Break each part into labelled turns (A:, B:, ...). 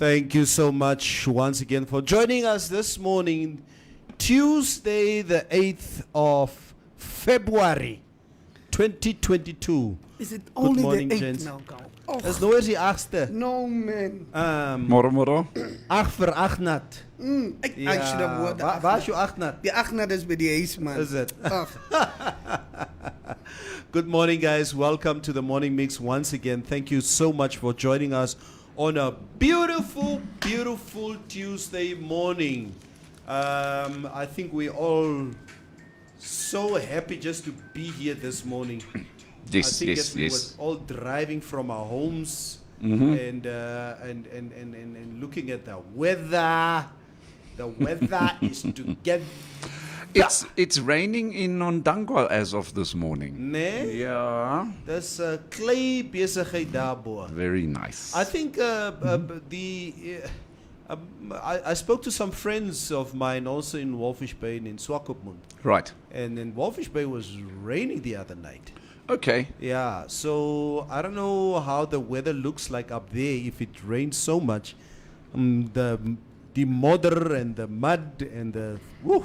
A: Thank you so much once again for joining us this morning, Tuesday, the 8th of February, 2022.
B: Is it
A: Good
B: only
A: morning,
B: the 8th
A: gents.
B: now, Carl? Oh,
A: Dis nou is die 8ste.
B: no, man.
C: Moro.
A: 8 vir 8 nat.
B: I should have word
A: Waar is jou 8 nat?
B: Die 8 is bij die huis, man.
A: Is it?
B: Ach,
A: Good morning, guys. Welcome to the Morning Mix once again. Thank you so much for joining us on a beautiful, beautiful Tuesday morning. I think we're all so happy just to be here this morning. I think as we were all driving from our homes and looking at the weather. The weather is together.
C: It's raining in Ondangwa as of this morning.
A: Nee?
C: Yeah.
A: Dis 'n klei besigheid daarbo.
C: Very nice.
A: I think I spoke to some friends of mine also in Walfish Bay and in Swakopmund.
C: Right.
A: And in Walfish Bay was raining the other night.
C: Okay.
A: Yeah, so I don't know how the weather looks like up there if it rains so much. The modder and the mud and the woo.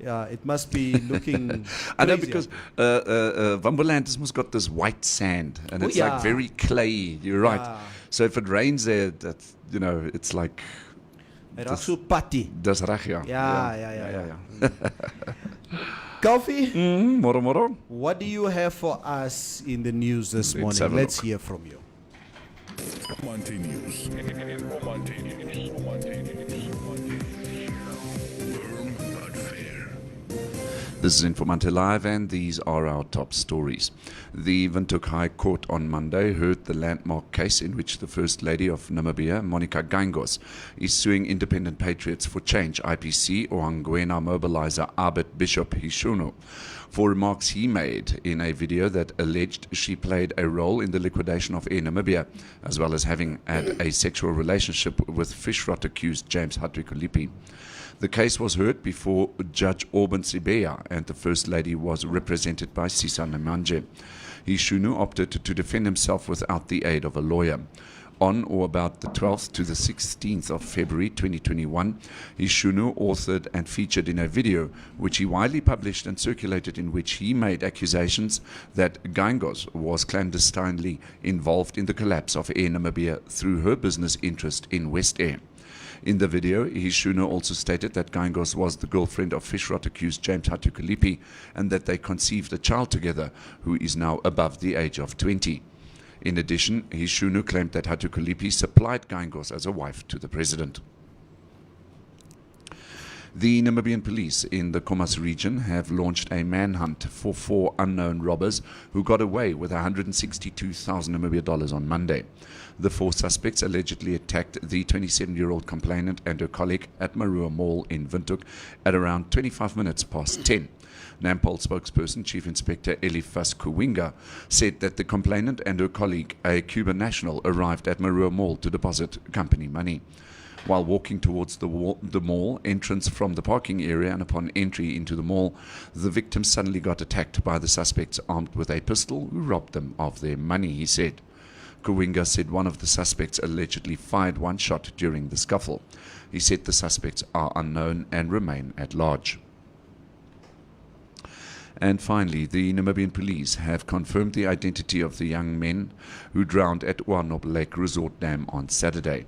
A: Yeah, it must be looking
C: I know
A: crazy
C: because
A: up there.
C: Wambeland has got this white sand and
A: Oh,
C: it's
A: yeah.
C: like very clayey. You're right.
A: Yeah.
C: So if it rains there, that's, it's like
A: Hy raak so patty.
C: dis reg ja.
A: Ja. Coffee,
C: Moro.
A: what do you have for us in the news this
C: Let's
A: morning?
C: have a
A: Let's
C: look.
A: hear from you.
D: Informante News. Informante News. Firm but fair.
C: This is Informante Live, and these are our top stories. The Windhoek High Court on Monday heard the landmark case in which the First Lady of Namibia, Monica Gangos, is suing Independent Patriots for Change, IPC, or Angwena mobilizer Albert Bishop Hishuno, for remarks he made in a video that alleged she played a role in the liquidation of Air Namibia, as well as having had a sexual relationship with fish rot accused James Hatwikulipi. The case was heard before Judge Orban Sibeya, and the First Lady was represented by Sisa Nemanje. Hishuno opted to defend himself without the aid of a lawyer. On or about the 12th to the 16th of February 2021, Hishuno authored and featured in a video which he widely published and circulated, in which he made accusations that Gangos was clandestinely involved in the collapse of Air Namibia through her business interest in West Air. In the video, Hishuno also stated that Gangos was the girlfriend of fish rot accused James Hatwikulipi and that they conceived a child together who is now above the age of 20. In addition, Hishuno claimed that Hatwikulipi supplied Gangos as a wife to the president. The Namibian police in the Khomas region have launched a manhunt for 4 unknown robbers who got away with $162,000 Namibia on Monday. The 4 suspects allegedly attacked the 27-year-old complainant and her colleague at Marua Mall in Windhoek at around 25 minutes past 10. Nampol spokesperson Chief Inspector Elifas Kuwinga said that the complainant and her colleague, a Cuban national, arrived at Marua Mall to deposit company money. While walking towards the mall entrance from the parking area, and upon entry into the mall, the victims suddenly got attacked by the suspects armed with a pistol who robbed them of their money, he said. Kuwinga said one of the suspects allegedly fired one shot during the scuffle. He said the suspects are unknown and remain at large. And finally, the Namibian police have confirmed the identity of the young men who drowned at Oanop Lake Resort Dam on Saturday.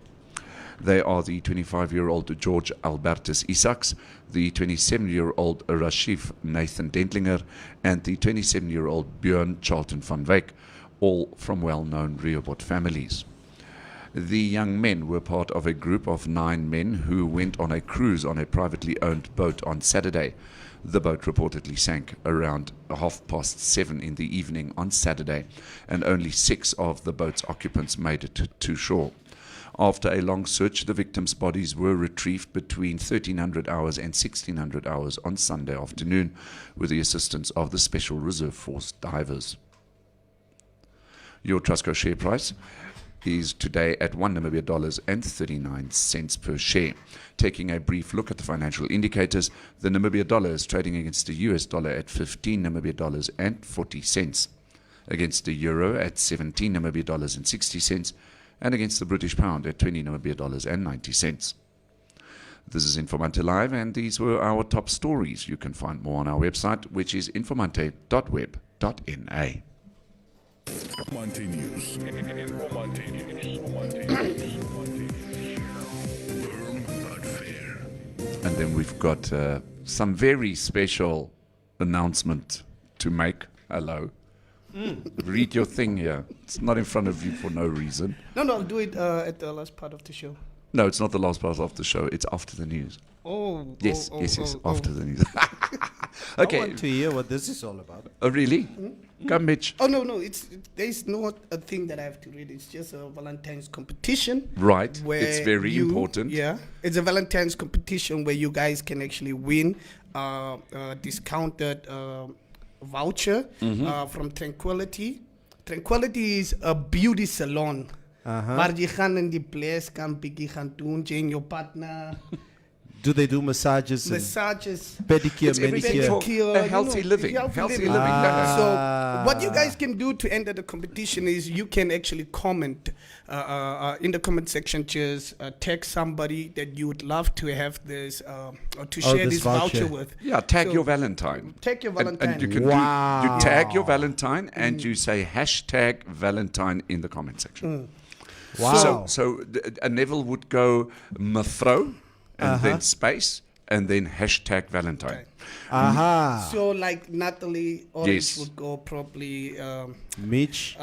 C: They are the 25-year-old George Albertus Isaacs, the 27-year-old Rashif Nathan Dentlinger, and the 27-year-old Björn Charlton van Wyk, all from well-known Rehoboth families. The young men were part of a group of 9 men who went on a cruise on a privately owned boat on Saturday. The boat reportedly sank around 7:30 in the evening on Saturday, and only 6 of the boat's occupants made it to shore. After a long search, the victims' bodies were retrieved between 1300 hours and 1600 hours on Sunday afternoon with the assistance of the Special Reserve Force divers. Your Trustco share price is today at $1.39 per share. Taking a brief look at the financial indicators, the Namibia dollar is trading against the US dollar at 15 Namibia dollars and 40 cents, against the euro at 17 Namibia dollars and 60 cents, and against the British pound at 20 Namibia dollars and 90 cents. This is Informante Live, and these were our top stories. You can find more on our website, which is informante.web.na.
D: Informante News. Informante News. Informante News. Firm but fair.
C: And then we've got some very special announcement to make. Hello. Read your thing here. It's not in front of you for no reason.
B: No, I'll do it at the last part of the show.
C: No, it's not the last part of the show. It's after the news. Yes, after the news. Okay.
A: I want to hear what this is all about.
C: Oh, really? Come, Mitch.
B: Oh, no, there's not a thing that I have to read. It's just a Valentine's competition.
C: Right.
B: Where
C: It's very important.
B: Yeah. It's a Valentine's competition where you guys can actually win a discounted voucher from Tranquility. Tranquility is a beauty salon. Waar je gaan in die place kan pikkie gaan doen, jy en jou partner.
A: Do they do massages?
B: Massages.
A: Pedicure,
C: It's everything
A: manicure.
C: for healthy living. Healthy living.
B: So what you guys can do to enter the competition is you can actually comment in the comment section, just text somebody that you would love to have this or to share
A: this
B: this voucher
A: voucher.
B: with.
C: Yeah, tag
B: So,
C: your Valentine.
B: Tag your
C: And
B: Valentine.
C: you can you tag your Valentine and you say hashtag Valentine in the comment section.
A: Wow.
C: So Neville would go Mafro and then space and then hashtag Valentine.
A: Aha.
B: So like Natalie Orange
C: Yes.
B: would go probably
A: Mitch.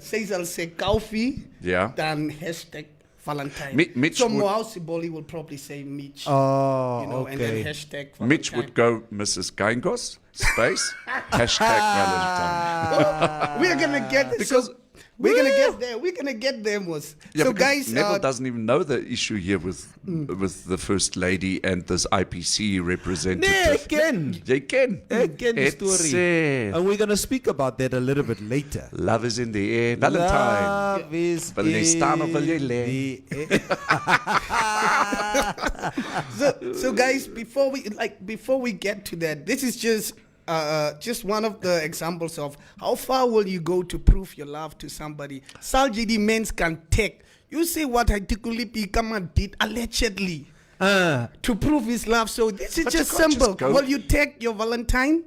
B: Cesar say coffee,
C: Yeah.
B: then hashtag Valentine.
C: Mitch
B: so
C: would-
B: Moao Siboli will probably say Mitch.
A: Oh,
B: You know, and then
A: okay.
B: hashtag Valentine.
C: Mitch would go Mrs. Gaingos, space, hashtag Valentine.
B: We're gonna get
C: Because-
B: we're gonna get there. We're gonna get there, Mos.
C: Yeah,
B: So
C: because
B: guys,
C: Neville doesn't even know the issue here with the First Lady and this IPC representative.
A: Nee, ek ken.
C: Jy ken.
A: Ek ken die
C: Het
A: story.
C: sê,
A: And we're going to speak about that a little bit later.
C: Love is in the air. Valentine.
A: Love is
C: Wil jy staan of wil jy lê?
A: in the air.
B: so guys, before we get to that, this is just one of the examples of how far will you go to prove your love to somebody. Saljidi mens can take. You see what Haitikulipi Kama did allegedly to prove his love. So this is
C: But
B: just
C: you can't
B: simple.
C: just go-
B: Will you take your Valentine?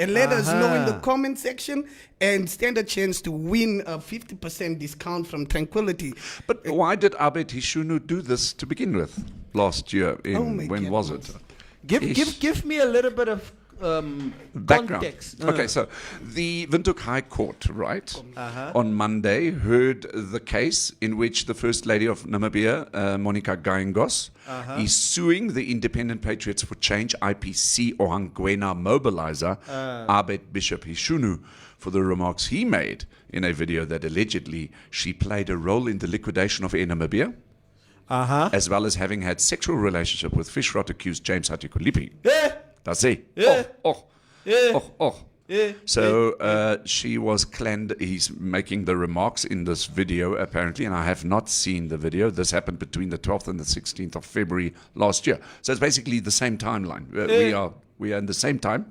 B: And let us know in the comment section and stand a chance to win a 50% discount from Tranquility.
C: But why did Abed Hishunu do this to begin with last year? When was it?
A: Give me a little bit of
C: Background.
A: context.
C: Okay, so the Windhoek High Court, right, on Monday heard the case in which the First Lady of Namibia, Monica Gaingos, is suing the Independent Patriots for Change, IPC, Ohangwena mobilizer, Abed Bishop Hishunu, for the remarks he made in a video that allegedly she played a role in the liquidation of Air Namibia, as well as having had sexual relationship with fish rot accused James Hatikulipi. That's it. So she was he's making the remarks in this video apparently, and I have not seen the video. This happened between the 12th and the 16th of February last year. So it's basically the same timeline. We are in the same time.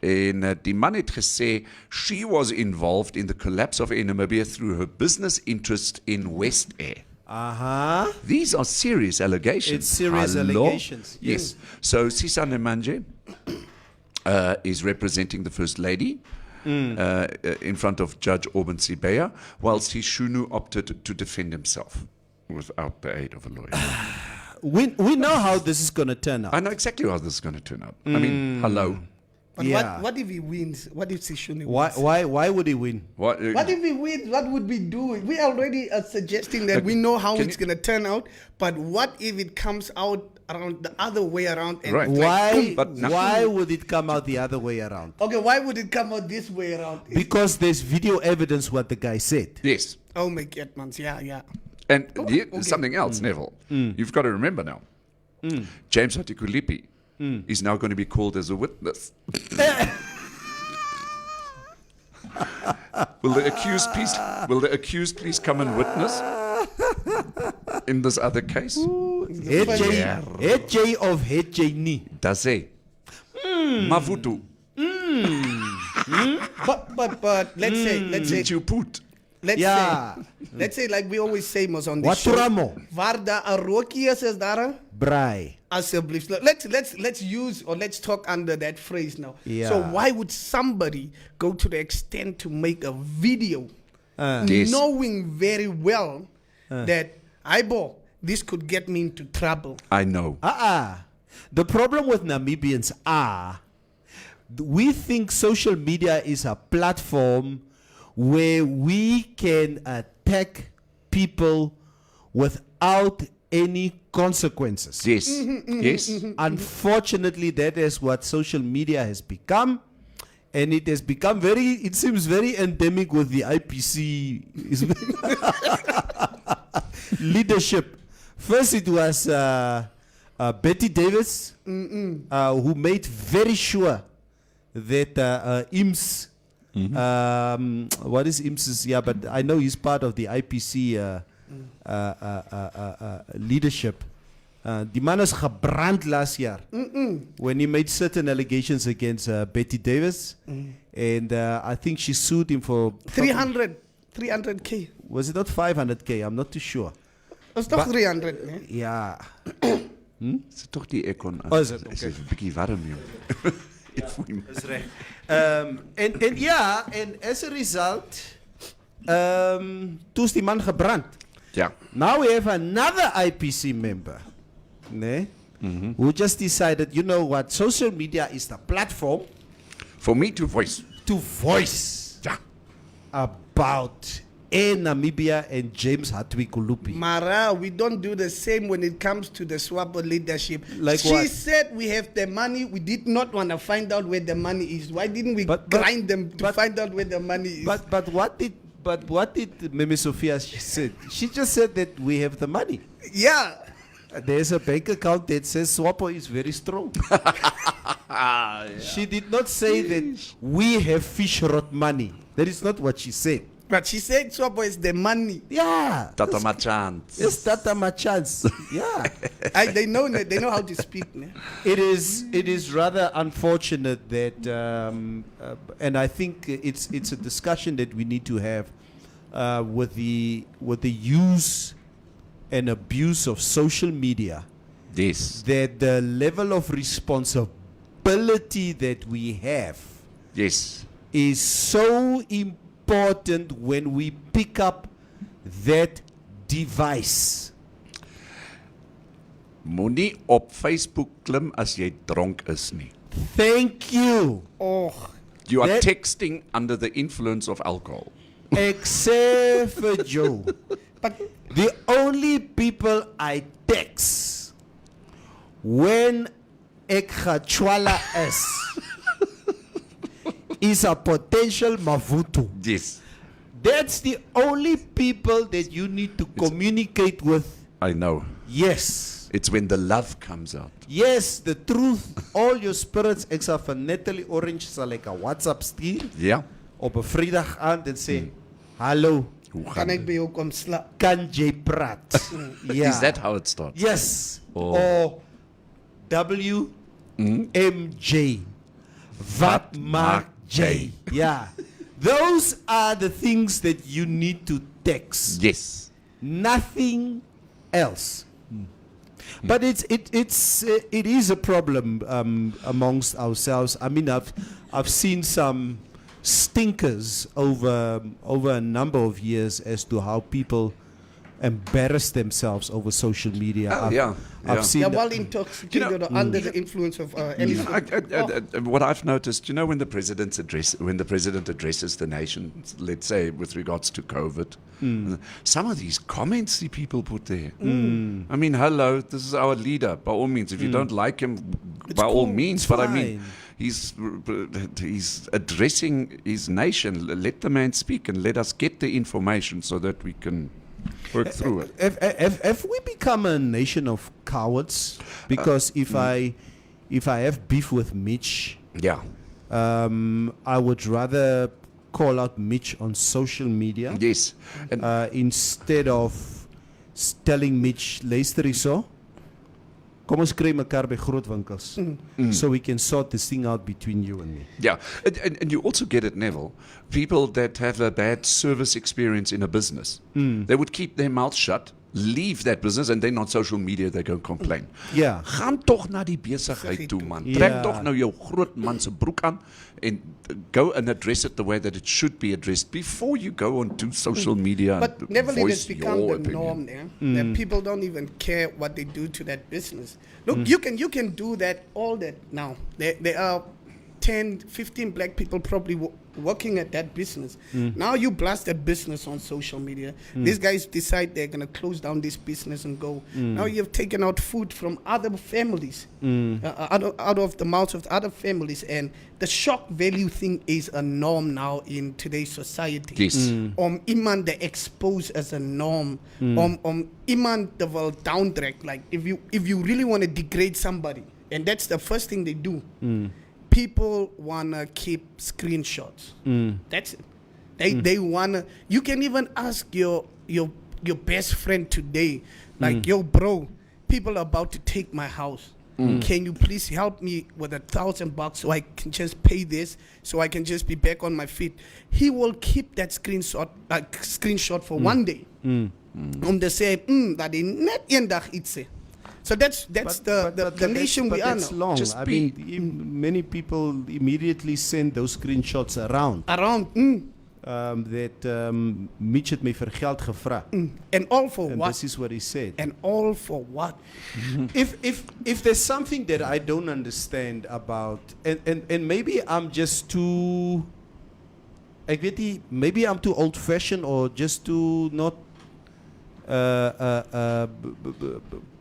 C: En die man het gesê she was involved in the collapse of Air Namibia through her business interest in West Air. These are serious allegations.
A: It's serious allegations.
C: Yes. So Sisa Nemanje is representing the First Lady in front of Judge Orban Sibeya, whilst Hishunu opted to defend himself without the aid of a lawyer.
A: We know how this is going to turn out.
C: I know exactly how this is going to turn out. I mean, hello.
B: But
A: Yeah.
B: what if he wins? What if Sishuni wins?
A: Why would he win?
C: What
B: What if he wins? What would we do? We already are suggesting that we know how
C: Can
B: it's
C: you-
B: going to turn out, but what if it comes out around the other way around? And
C: Right.
B: it's like,
A: Why?
C: But now-
A: Why would it come out the other way around?
B: okay, why would it come out this way around?
A: Because there's video evidence what the guy said.
C: Yes.
B: Oh my God, man. Yeah.
C: And
B: Okay.
C: something else, Neville. You've got to remember now. James Hatikulipi is now going to be called as a witness. Will the accused please come and witness in this other case?
A: Het jy of het jy nie?
C: Does he? Mavutu.
B: But let's say
C: Did you put?
B: let's say like we always say mos on the
A: Wat
B: show.
A: ramo?
B: Waar daar 'n rookie is daar
A: Braai.
B: asseblief. Let's use or let's talk under that phrase now.
A: Yeah.
B: So why would somebody go to the extent to make a video
C: Yes.
B: knowing very well that this could get me into trouble?
C: I know.
A: The problem with Namibians we think social media is a platform where we can attack people without any consequences.
C: Yes. Yes.
A: Unfortunately, that is what social media has become. And it has become it seems very endemic with the IPC leadership. First it was Betty Davis, who made very sure that IMS, what is IMS? Yeah, but I know he's part of the IPC leadership. Die man is gebrand last year when he made certain allegations against Betty Davis. And I think she sued him for
B: 300K.
A: Was it not 500K? I'm not too sure.
B: It's toch 300, né?
A: Yeah.
C: Dis tog die aircon.
A: Oh, is dit?
C: Is 'n bietjie warm hier.
A: That's right. And as a result, toe's die man gebrand.
C: Ja.
A: Now we have another IPC member, who just decided, you know what, social media is the platform
C: For me to voice.
A: ja, about Namibia and James Hatwi Kulupi.
B: Mara, we don't do the same when it comes to the SWAPO leadership.
A: Like
B: she
A: what?
B: said we have the money. We did not want to find out where the money is. Why didn't we
A: But-
B: grind them to find out where the money is?
A: But what did Mimi Sophia said? She just said that we have the money.
B: yeah.
A: There's a bank account that says SWAPO is very strong. She did not say that we have fish rot money. That is not what she said.
B: But she said SWAPO is the money.
A: Yeah.
C: Tata my chance.
A: It's Tata my chance. Yeah.
B: They know how to speak. Ne?
A: It is rather unfortunate that, and I think it's a discussion that we need to have with the use and abuse of social media.
C: Yes.
A: That the level of responsibility that we have
C: Yes.
A: is so important when we pick up that device.
C: Moenie op Facebook klim as jy dronk is nie.
A: Thank you.
B: Oh,
C: You are
A: That-
C: texting under the influence of alcohol.
A: Except for Joe.
B: but
A: The only people I text when ek gachwala is a potential mavutu.
C: Yes.
A: That's the only people that you need to communicate with.
C: I know.
A: Yes.
C: It's when the love comes out.
A: Yes, the truth. All your spirits, ek sal vir Natalie Orange sal ek 'n WhatsApp stuur
C: Ja.
A: op 'n Vrydag aand en sê, "Hallo,
C: Hoe
B: kan
C: gaan
B: ek by jou kom slaap?
A: kan jy praat?" Ja.
C: Is that how it starts?
A: Yes.
C: Oh.
A: Or WMJ. Wat maak J? Yeah. Those are the things that you need to text.
C: Yes.
A: Nothing else. But it is a problem amongst ourselves. I mean, I've seen some stinkers over a number of years as to how people embarrass themselves over social media.
C: Oh, yeah,
A: I've
C: yeah.
A: seen
B: They're well intoxicated or under the influence of anything.
C: What I've noticed, when the president addresses the nation, let's say with regards to COVID, some of these comments the people put there. I mean, hello, this is our leader. By all means, if you don't like him, by all
A: cool,
C: means.
A: it's
C: But I mean,
A: fine.
C: he's addressing his nation. Let the man speak and let us get the information so that we can work through it.
A: Have we become a nation of cowards? Because if I have beef with Mitch,
C: Yeah.
A: I would rather call out Mitch on social media
C: Yes. And
A: instead of telling Mitch, luister hierso, Kom ons kry mekaar by groot winkels. So we can sort this thing out between you and me.
C: Yeah, and you also get it, Neville. People that have a bad service experience in a business, they would keep their mouth shut, leave that business, and then on social media they go complain.
A: Ja.
C: Gaan tog na die besigheid toe, man.
A: Ja.
C: Trek tog nou jou groot man se broek aan and go and address it the way that it should be addressed before you go on to social media
B: But
C: and
B: nevertheless,
C: voice
B: it's become
C: your
B: the
C: opinion.
B: norm there. That people don't even care what they do to that business. Look, you can do that all that now. There are 10, 15 black people probably working at that business. Now you blast that business on social media. These guys decide they're going to close down this business and go. Now you've taken out food from other families, out of the mouths of other families. And the shock value thing is a norm now in today's society.
C: Yes.
B: Iemand they expose as a norm. Iemand they will downtrack. Like if you really want to degrade somebody, and that's the first thing they do. People wanna keep screenshots. That's it. They wanna. You can even ask your best friend today, like, yo, bro, people are about to take my house. Can you please help me with $1,000 so I can just pay this, so I can just be back on my feet? He will keep that screenshot for one day. They say, that is net eendag iets. So that's the nation we are
A: that's
B: now.
A: long.
C: Just
A: I mean, many people immediately send those screenshots around. That Mitch het my vir geld gevra.
B: And all for
A: And
B: what?
A: this is what he said.
B: And all for what?
A: If there's something that I don't understand about, and maybe I'm just too, ek weet nie, maybe I'm too old-fashioned or just too not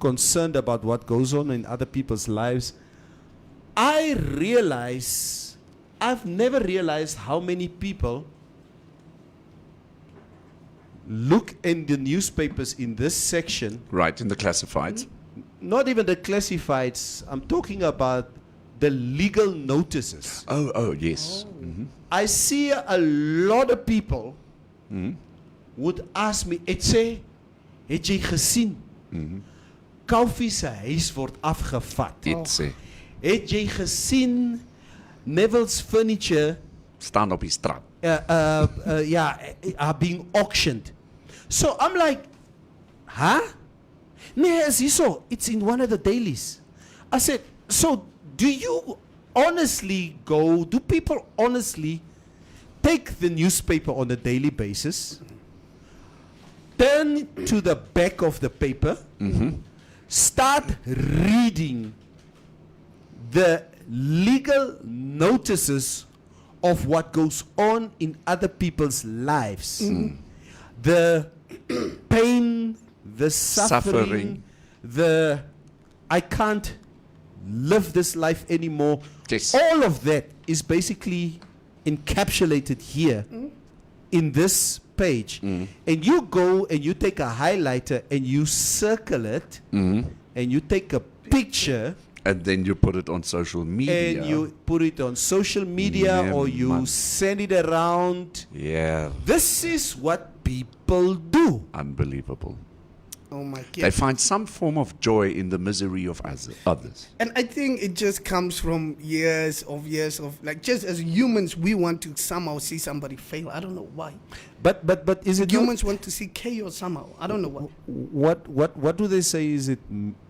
A: concerned about what goes on in other people's lives. I've never realized how many people look in the newspapers in this section,
C: Right, in the classifieds.
A: not even the classifieds, I'm talking about the legal notices.
C: Oh, yes.
A: I see a lot of people would ask me, het jy gesien? Koffie se huis word afgevat.
C: Dit sê,
A: Het jy gesien Neville's furniture
C: staan op die straat.
A: are being auctioned? So I'm like, huh? Nee, is hierso. It's in one of the dailies. I said, so do people honestly take the newspaper on a daily basis, turn to the back of the paper, start reading the legal notices of what goes on in other people's lives? The pain, the suffering, the I can't live this life anymore.
C: Yes.
A: All of that is basically encapsulated here in this page. And you go and you take a highlighter and you circle it and you take a picture
C: And then you put it on social media.
A: and you put it on social media
C: Yeah,
A: or you
C: man.
A: send it around.
C: Yeah,
A: This is what people do.
C: unbelievable.
B: Oh my
C: They
B: God.
C: find some form of joy in the misery of others.
B: And I think it just comes from years of like, just as humans, we want to somehow see somebody fail. I don't know why.
A: But is it
B: Humans want to see chaos somehow. I don't know why.
A: what do they say? Is it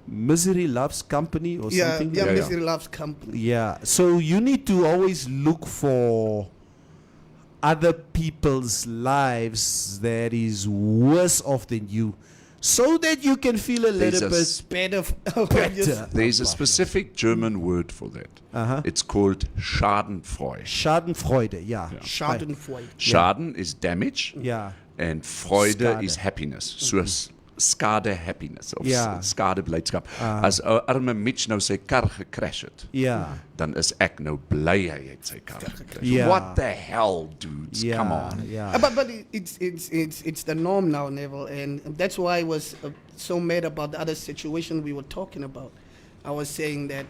A: misery loves company or something?
C: Yeah.
B: misery loves company.
A: Yeah. So you need to always look for other people's lives that is worse off than you, so that you can feel a
C: There's
A: little
C: a
A: bit
B: Better.
A: better.
C: There's a specific German word for that. It's called Schadenfreude.
A: Schadenfreude, yeah.
B: Schadenfreude.
C: Schaden is damage,
A: Yeah.
C: and Freude
A: Skade.
C: is happiness. So skade happiness of
A: Ja.
C: skade blydskap. As 'n arme Mitch nou sy kar gecrash het,
A: Yeah.
C: dan is ek nou bly hy het sy kar gecrash.
A: Ja.
C: What the hell, dudes?
A: Yeah.
C: Come on.
A: Yeah.
B: But it's the norm now, Neville, and that's why I was so mad about the other situation we were talking about. I was saying that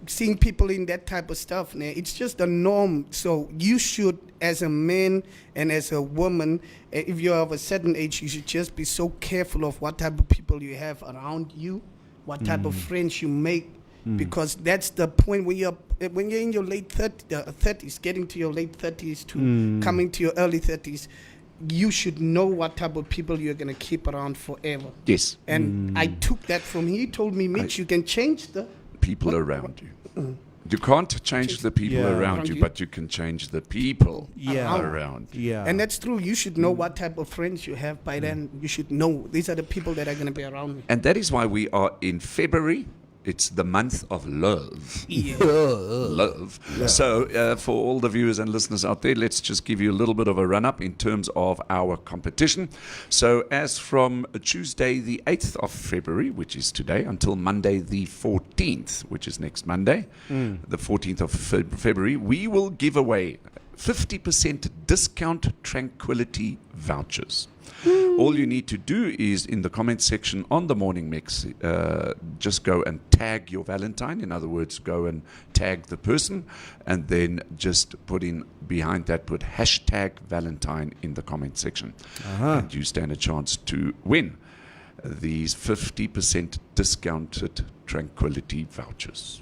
B: seeing people in that type of stuff, it's just the norm. So you should, as a man and as a woman, if you're of a certain age, you should just be so careful of what type of people you have around you, what type of friends you make, because that's the point when you're in your late 30s, getting to your late 30s to coming to your early 30s. You should know what type of people you're going to keep around forever.
C: Yes.
B: And I took that from him. He told me, Mitch, you can change the
C: People around you. You can't change the people
A: Yeah.
C: around you, but you can change the people
A: Yeah.
C: around you.
A: Yeah.
B: And that's true. You should know what type of friends you have. By then, you should know these are the people that are going to be around me.
C: And that is why we are in February. It's the month of love.
B: Yeah.
C: Love. So, for all the viewers and listeners out there, let's just give you a little bit of a run up in terms of our competition. So, as from Tuesday, the 8th of February, which is today, until Monday, the 14th, which is next Monday, the 14th of February, we will give away 50% discount Tranquility vouchers. All you need to do is in the comment section on the Morning Mix, just go and tag your Valentine. In other words, go and tag the person, and then just put in behind that, put hashtag Valentine in the comment section. And you stand a chance to win these 50% discounted Tranquility vouchers.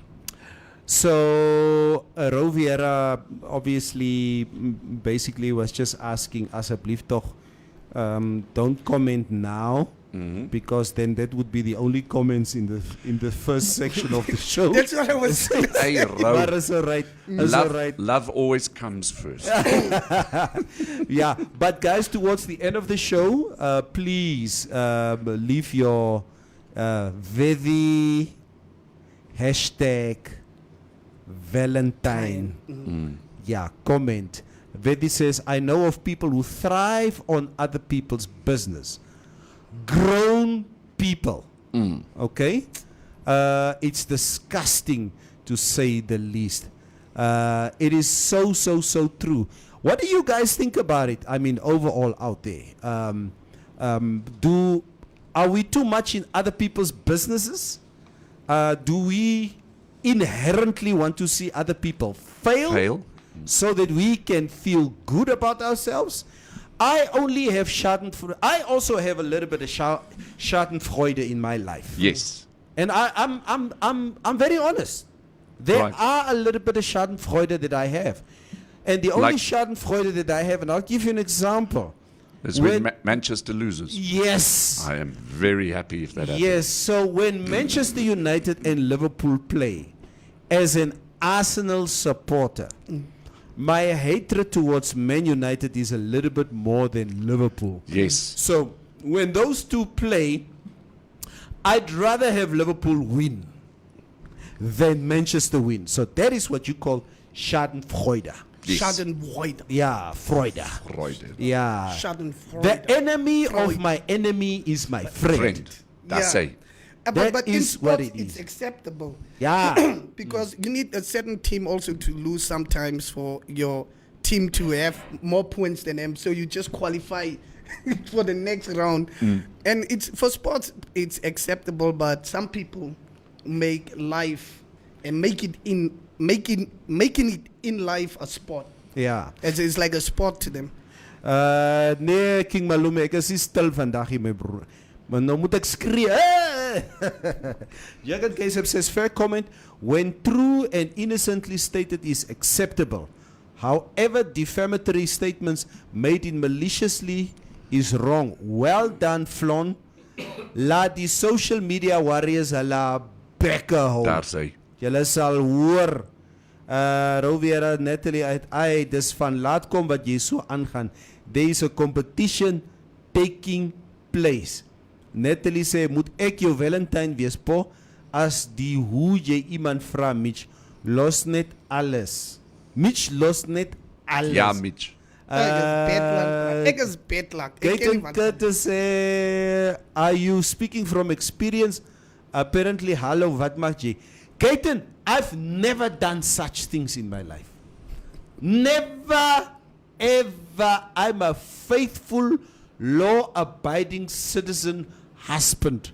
A: So, Roviera obviously basically was just asking, asseblief toch, don't comment now, because then that would be the only comments in the first section of the show.
B: That's what I was saying.
C: Hey,
A: But it's all right. It's all right.
C: Love always comes first.
A: Yeah, but guys, towards the end of the show, please leave your Vedi hashtag Valentine. Yeah, comment. Vedi says, I know of people who thrive on other people's business. Grown people. Okay? It's disgusting to say the least. It is so true. What do you guys think about it? I mean, overall out there. Are we too much in other people's businesses? Do we inherently want to see other people fail? So that we can feel good about ourselves? I only have Schadenfreude. I also have a little bit of Schadenfreude in my life.
C: Yes.
A: And I'm very honest. There are a little bit of Schadenfreude that I have. And the only Schadenfreude that I have, and I'll give you an example.
C: It's when Manchester loses.
A: Yes.
C: I am very happy if that happens.
A: Yes. So when Manchester United and Liverpool play, as an Arsenal supporter, my hatred towards Man United is a little bit more than Liverpool.
C: Yes.
A: So when those two play, I'd rather have Liverpool win than Manchester win. So that is what you call Schadenfreude.
C: Yes.
B: Schadenfreude.
A: Yeah, Freude.
C: Freude.
A: Yeah.
B: Schadenfreude.
A: The enemy of my enemy is my friend.
C: That's
B: Yeah.
C: it.
A: That
B: But in
A: is what
B: sports,
A: it is.
B: it's acceptable.
A: Yeah.
B: Because you need a certain team also to lose sometimes for your team to have more points than them. So you just qualify for the next round. And it's for sports, it's acceptable. But some people make life and making it in life a sport.
A: Yeah.
B: It's like a sport to them.
A: Nee, King Malume, ek is nie stil vandag hier, my broer. Maar nou moet ek skree. Jurgen Keisep says, fair comment, when true and innocently stated is acceptable. However, defamatory statements made in maliciously is wrong. Well done, Flon. Laat die social media warriors hulle bekke hou.
C: Daar sê.
A: Julle sal hoor. Roviera, Natalie, dis van laat kom wat jy so aangaan. There is a competition taking place. Natalie sê, moet ek jou Valentine wees po, as die hoe jy iemand vra, Mitch, los net alles. Mitch los net alles.
C: Ja, Mitch.
B: Ek is bedlak.
A: Gaten Curtis sê, are you speaking from experience? Apparently, hallo, wat maak jy? Gaten, I've never done such things in my life. Never, ever. I'm a faithful, law-abiding citizen husband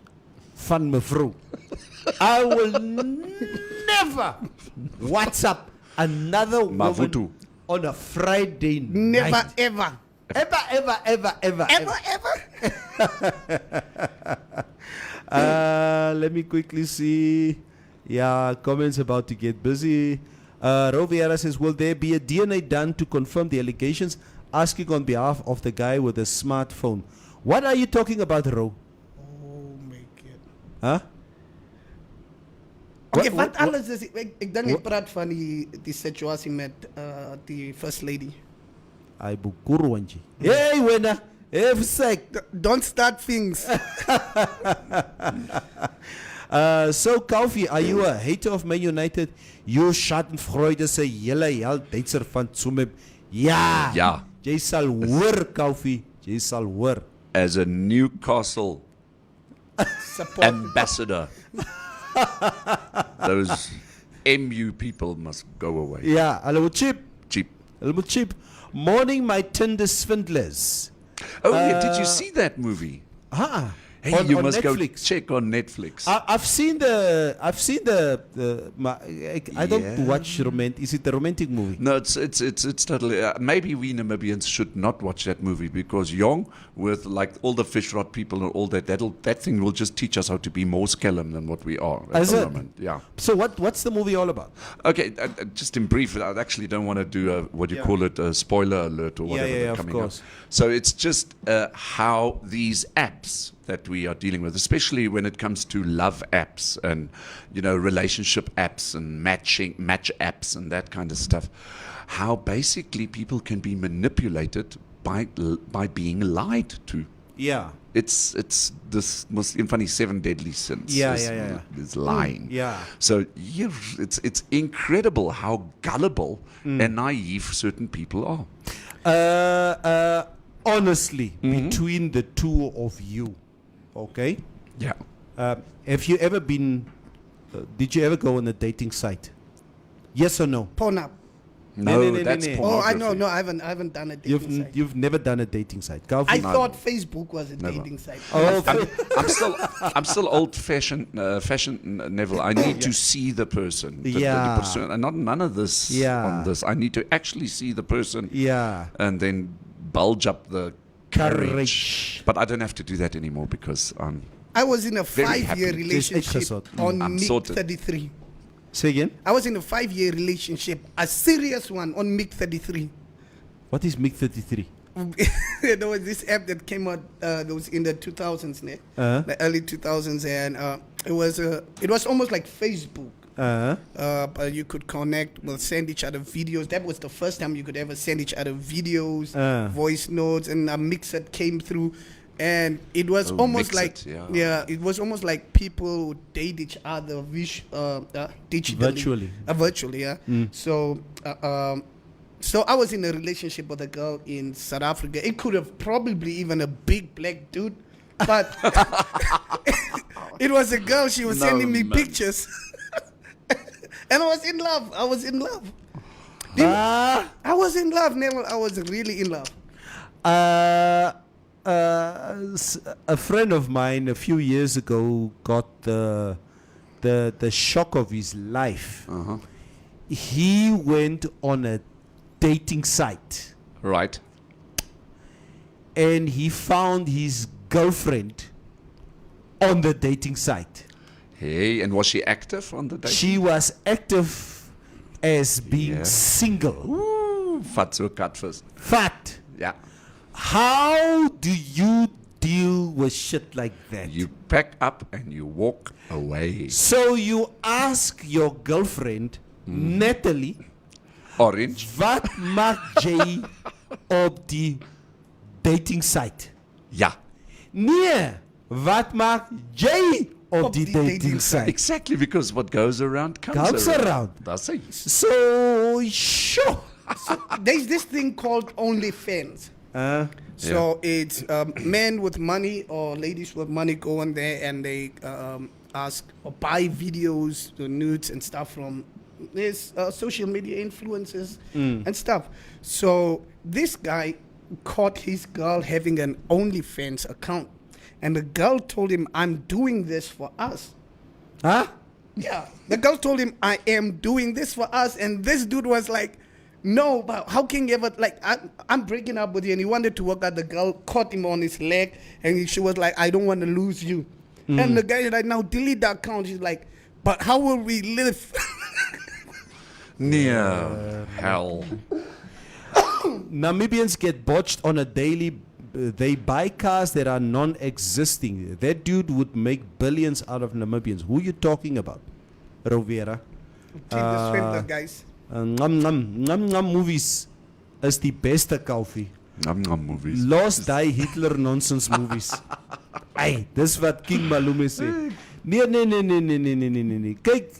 A: van mevrou. I will never WhatsApp another woman
C: Mavutu.
A: on a Friday
B: Never,
A: night.
B: ever.
A: Ever. Let me quickly see. Yeah, comments about to get busy. Roviera says, will there be a DNA done to confirm the allegations? Asking on behalf of the guy with a smartphone. What are you talking about, Ro?
B: Oh my god.
A: Huh?
B: Okay, wat alles is ek dink jy praat van die situasie met die first lady.
A: Ay bukuru wanje. Hey wena, hey sek.
B: Don't start things.
A: So Kofi, are you a hater of Man United? You Schadenfreude se hele held Duitser van Tsumeb. Ja.
C: Ja.
A: Jy sal hoor Kofi, jy sal hoor.
C: As a Newcastle
B: Support.
C: ambassador, those MU people must go away.
A: Ja, hulle moet cheap.
C: Cheap.
A: Hulle moet cheap. Morning my Tinder swindlers.
C: Oh, yeah, did you see that movie?
A: Ah.
C: Hey,
A: on
C: you must
A: Netflix.
C: go check on Netflix.
A: I've seen the I don't
C: Yeah.
A: watch romantic. Is it a romantic movie?
C: No, it's totally. Maybe we Namibians should not watch that movie because young with like all the fish rod people and all that. That thing will just teach us how to be more scallum than what we are at
A: Is
C: the
A: it?
C: moment. Yeah.
A: So what's the movie all about?
C: Okay, just in brief, I actually don't want to do what you
A: Yeah.
C: call it, a spoiler alert or whatever.
A: yeah,
C: they're
A: of
C: coming
A: course.
C: Up. So it's just how these apps that we are dealing with, especially when it comes to love apps and relationship apps and match apps and that kind of stuff, how basically people can be manipulated by being lied to.
A: Yeah.
C: It's this Muslim funny 7 deadly sins.
A: Yeah.
C: Is lying.
A: Yeah.
C: So it's incredible how gullible and naive certain people are.
A: Honestly, between the two of you, okay?
C: Yeah.
A: Have you ever been? Did you ever go on a dating site? Yes or no?
B: Porn up.
C: No,
A: no,
C: that's
A: no.
B: Oh, I
C: pornography.
B: know. No, I haven't done a dating site.
A: You've never done a dating site. Kofi?
B: I thought Facebook was a
C: Never.
B: dating site.
A: Oh,
C: I'm still old-fashioned, Neville. I need to see the person.
A: Yeah.
C: And not none of this
A: Yeah.
C: on this. I need to actually see the person.
A: yeah.
C: And then bulge up the
A: Courage.
C: But I don't have to do that anymore because
B: I was in a
C: Very
B: 5-year
C: happy.
B: relationship
A: Just
B: on
C: I'm
B: MiG
C: sorted.
B: 33.
A: Say again.
B: I was in a 5-year relationship, a serious one on MiG 33.
A: What is MiG 33?
B: There was this app that came out. That was in the 2000s, the early 2000s, and it was almost like Facebook. But you could connect, send each other videos. That was the first time you could ever send each other videos, voice notes, and a mixer came through. And it was almost like, it was almost like people would date each other digitally. Virtually, yeah. So I was in a relationship with a girl in South Africa. It could have probably even a big black dude, but it was a girl. She was sending me pictures. And I was in love. I was in love, Neville. I was really in love.
A: A friend of mine a few years ago got the shock of his life. He went on a dating site.
C: right.
A: And he found his girlfriend on the dating site.
C: Hey, and was she active on the day?
A: She was active as being single.
C: Ooh, fatso catfish.
A: Fat.
C: Yeah.
A: How do you deal with shit like that?
C: You pack up and you walk away.
A: So you ask your girlfriend, Natalie,
C: Orange.
A: wat maak jy op die dating site?
C: Ja.
A: Nee, wat maak jy op die dating site?
C: Exactly, because what goes around
A: Comes around.
C: That's it.
A: So, sure.
B: There's this thing called OnlyFans. So it's men with money or ladies with money go on there and they ask or buy videos, the nudes and stuff from this social media influencers and stuff. So this guy caught his girl having an OnlyFans account, and the girl told him, "I'm doing this for us."
A: Huh?
B: Yeah, the girl told him, "I am doing this for us," and this dude was like, "No, but how can you ever, like, I'm breaking up with you," and he wanted to work out. The girl caught him on his leg, and she was like, "I don't want to lose you." And the guy right now delete the account. He's like, but how will we live?
C: Near hell.
A: Namibians get botched on a daily. They buy cars that are non-existing. That dude would make billions out of Namibians. Who you talking about? Rovera.
B: Tinder swindler, guys.
A: Ngam movies is die beste kalfie.
C: Movies.
A: Los die Hitler nonsense movies. Hey, dis wat King Malume sê. Nee. Kyk,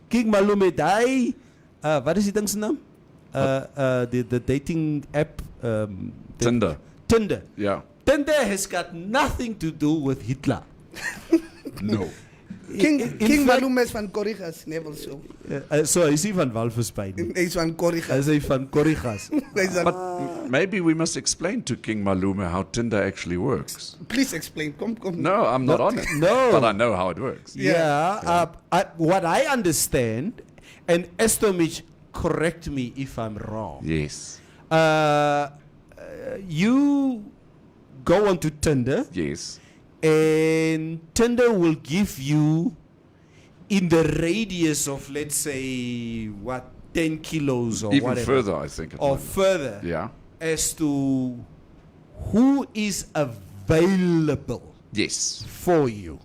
A: King Malume daai wat is die ding se naam? The dating app
C: Tinder.
A: Tinder.
C: Yeah.
A: Tinder has got nothing to do with Hitler.
C: No.
B: King
A: fact-
B: Malume is van Corrigas, never so.
A: So is hy van Walvisby nie.
B: He's van Corrigas.
A: Is hy van Corrigas?
C: But maybe we must explain to King Malume how Tinder actually works.
B: Please explain. Come.
C: No, I'm not on it.
A: No.
C: But I know how it works.
A: What I understand, and Estomich, correct me if I'm wrong.
C: Yes.
A: You go onto Tinder,
C: Yes.
A: and Tinder will give you, in the radius of, let's say, 10 kilos or
C: Even
A: whatever,
C: further, I think. at the
A: or
C: moment.
A: further,
C: Yeah.
A: as to who is available
C: Yes.
A: for you.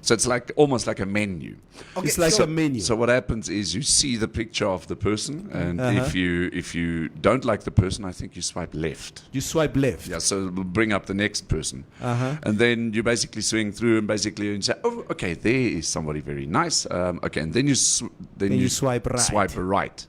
C: So it's like almost like a menu.
B: Okay,
A: It's like
B: so
A: a menu.
C: So what happens is you see the picture of the person, and
A: Uh-huh.
C: if you don't like the person, I think you swipe left.
A: You swipe left.
C: Yeah, so it will bring up the next person,
A: Uh-huh.
C: and then you basically swing through, and basically you say, "Oh, okay, there is somebody very nice." Okay, and then you
A: swipe right.
C: Swipe right.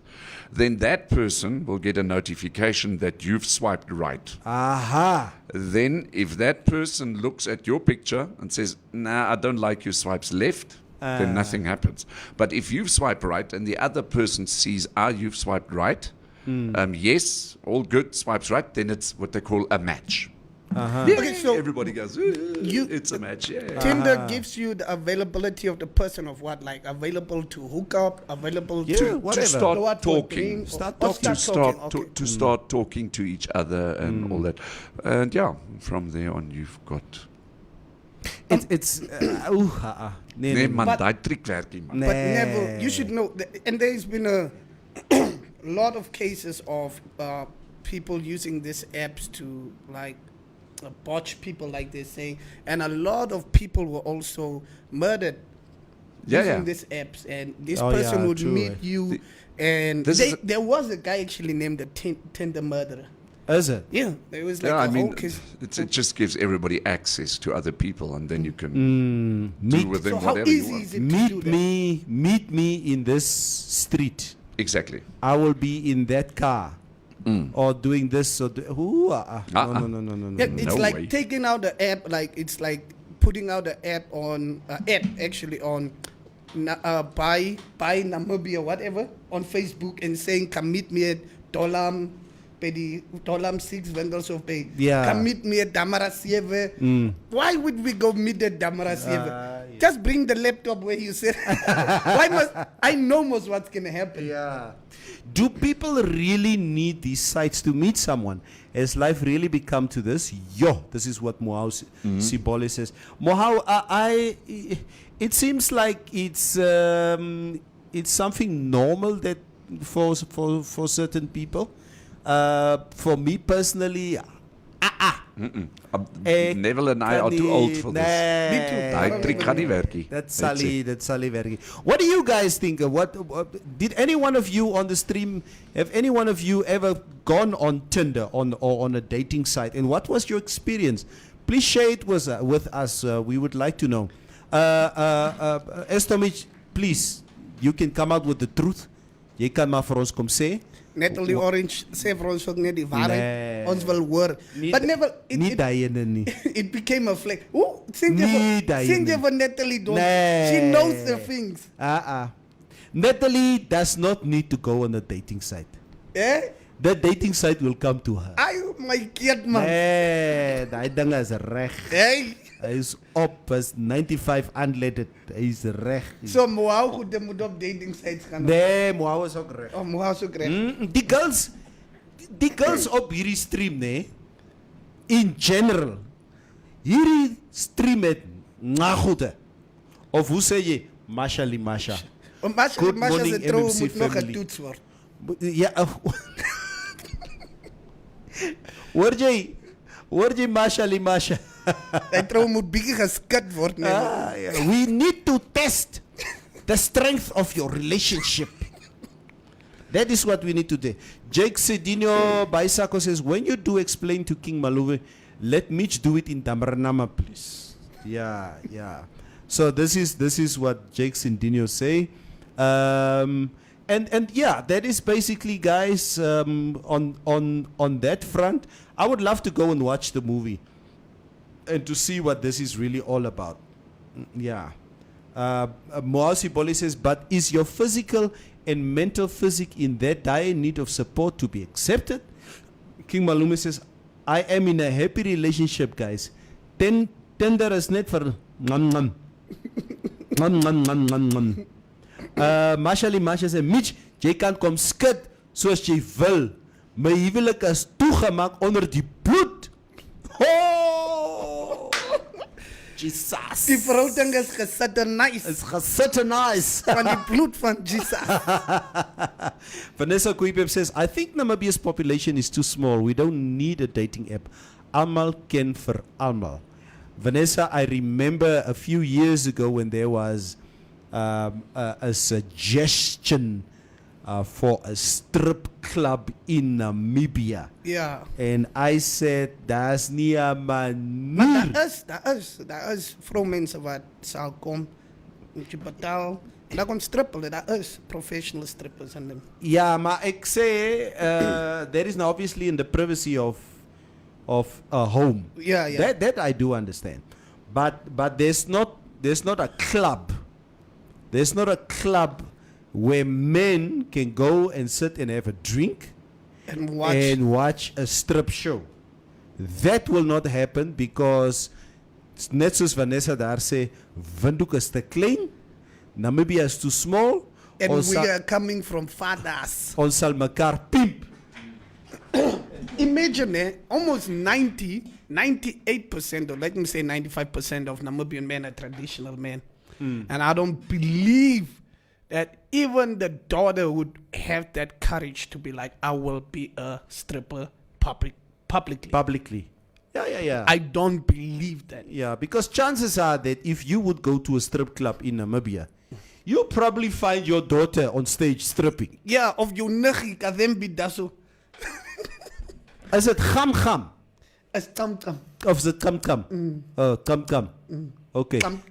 C: Then that person will get a notification that you've swiped right.
A: Aha.
C: Then, if that person looks at your picture and says, "Nah, I don't like you," swipes left, then nothing happens. But if you've swiped right and the other person sees, you've swiped right, yes, all good, swipes right, then it's what they call a match. Yeah,
B: Okay, so
C: everybody goes, it's a match. Yeah.
B: Tinder gives you the availability of the person of what, like available to hook up, available
A: Yeah,
B: to
A: whatever.
C: To start
B: What,
C: talking,
B: start
C: to
B: talking,
C: start
B: okay.
C: to start talking to each other and all that, and yeah, from there on you've got.
A: It's
C: Nee man,
B: But-
C: daai trick werk nie man.
B: But never, you should know, and there's been a lot of cases of people using these apps to like botch people, like they're saying, and a lot of people were also murdered using these apps, and this person would
A: true,
B: meet you, and there was a guy actually named the Tinder murderer.
A: Is it?
B: Yeah, there was like
C: Yeah, I
B: a
C: mean,
B: whole case.
C: it just gives everybody access to other people, and then you can do with them
B: So how
C: whatever you
B: easy
C: want.
B: is it to do that?
A: Meet me in this street.
C: Exactly.
A: I will be in that car, or doing this. Or no.
B: Yeah, it's
C: No
B: like
C: way.
B: taking out the app, like it's like putting out the app on actually on buy Namibia whatever on Facebook and saying come meet me at Dolam 6 vendors of pay.
A: Yeah.
B: Come meet me at Damara Sieve. Why would we go meet at Damara Sieve?
A: Yeah.
B: Just bring the laptop where you said. Why must I know most what's gonna happen?
A: Yeah. Do people really need these sites to meet someone? Has life really become to this? This is what Mohau Sibole says. Mohau, it seems like it's something normal that for certain people. For me personally,
C: Neville and I are too old for this.
B: Me too.
C: Daai trick gaan nie werk nie.
A: That's Sally Vergi. What do you guys think? What did any one of you on the stream, have any one of you ever gone on Tinder or on a dating site? And what was your experience? Please share it with us. We would like to know. Estomich, please, you can come out with the truth. Jy kan maar vir ons kom sê.
B: Natalie Orange sê vir ons ook net die waarheid.
A: Nee.
B: Ons wil hoor. But never
A: Nie daai ene nie.
B: it became a flag. Ooh, sing
A: Nee,
B: for Natalie don't.
A: Nee.
B: She knows the things.
A: Natalie does not need to go on a dating site.
B: Eh?
A: The dating site will come to her.
B: Ay, my kid man.
A: Nee, daai ding is reg.
B: Hey.
A: Hy is op, is 95 unleaded. Hy is reg.
B: So Mohau goed de moet op dating sites gaan.
A: Nee, Mohau is ook reg.
B: Oh, Mohau so reg.
A: Die girls op hierdie stream, nee, in general, hierdie stream het Ngagoede. Of hoe sê jy? Masha Limasha.
B: Masha
A: Good
B: Masha
A: morning,
B: se trou
A: MMC
B: moet nog
A: family.
B: getoets word.
A: Ja. Hoor jy Masha Limasha?
B: Hy trou moet bietjie geskit word, nee.
A: Yeah. We need to test the strength of your relationship. That is what we need to do. Jake Sedinho Baisako says, when you do explain to King Maluve, let Mitch do it in Damranama, please. Yeah. So this is what Jake Sedinho say. And yeah, that is basically, guys, on that front. I would love to go and watch the movie and to see what this is really all about. Yeah. Moasi Boli says, but is your physical and mental physique in that dire need of support to be accepted? King Malume says, I am in a happy relationship, guys. Tinder is net for ngam ngam. Mashali Masha says, Mitch, jy kan kom skit soos jy wil. My huwelik is toegemaak onder die bloed. Oh! Jesus.
B: Die verhouding is gesatanize.
A: Is gesatanize.
B: Van die bloed van Jesus.
A: Vanessa Kuipep says, I think Namibia's population is too small. We don't need a dating app. Almal ken vir almal. Vanessa, I remember a few years ago when there was a suggestion for a strip club in Namibia.
B: Ja.
A: And I said, that's nie 'n
B: Maar
A: manier.
B: daar is vrouwmensen wat zal komen. Moet je betalen. En daar komt strippelen. Daar is professional strippers in them.
A: Ja, maar ik zei, that is now obviously in the privacy of a home.
B: Yeah.
A: That I do understand. But there's not a club. There's not a club where men can go and sit and have a drink
B: And watch.
A: and watch a strip show. That will not happen because net soos Vanessa daar sê, Windhoek is te klein, Namibia is too small.
B: And
A: ons
B: we
A: sal-
B: are coming from fathers.
A: ons sal mekaar pimp.
B: Imagine, almost 98%, or let me say 95% of Namibian men are traditional men. And I don't believe that even the daughter would have that courage to be like, I will be a stripper publicly.
A: Publicly. Yeah.
B: I don't believe that.
A: Yeah, because chances are that if you would go to a strip club in Namibia, you'll probably find your daughter on stage stripping.
B: Yeah, of your niggie, kadembi daso.
A: Is it gam?
B: As tam.
A: Of is it kam? Kam. Okay.
B: Tam.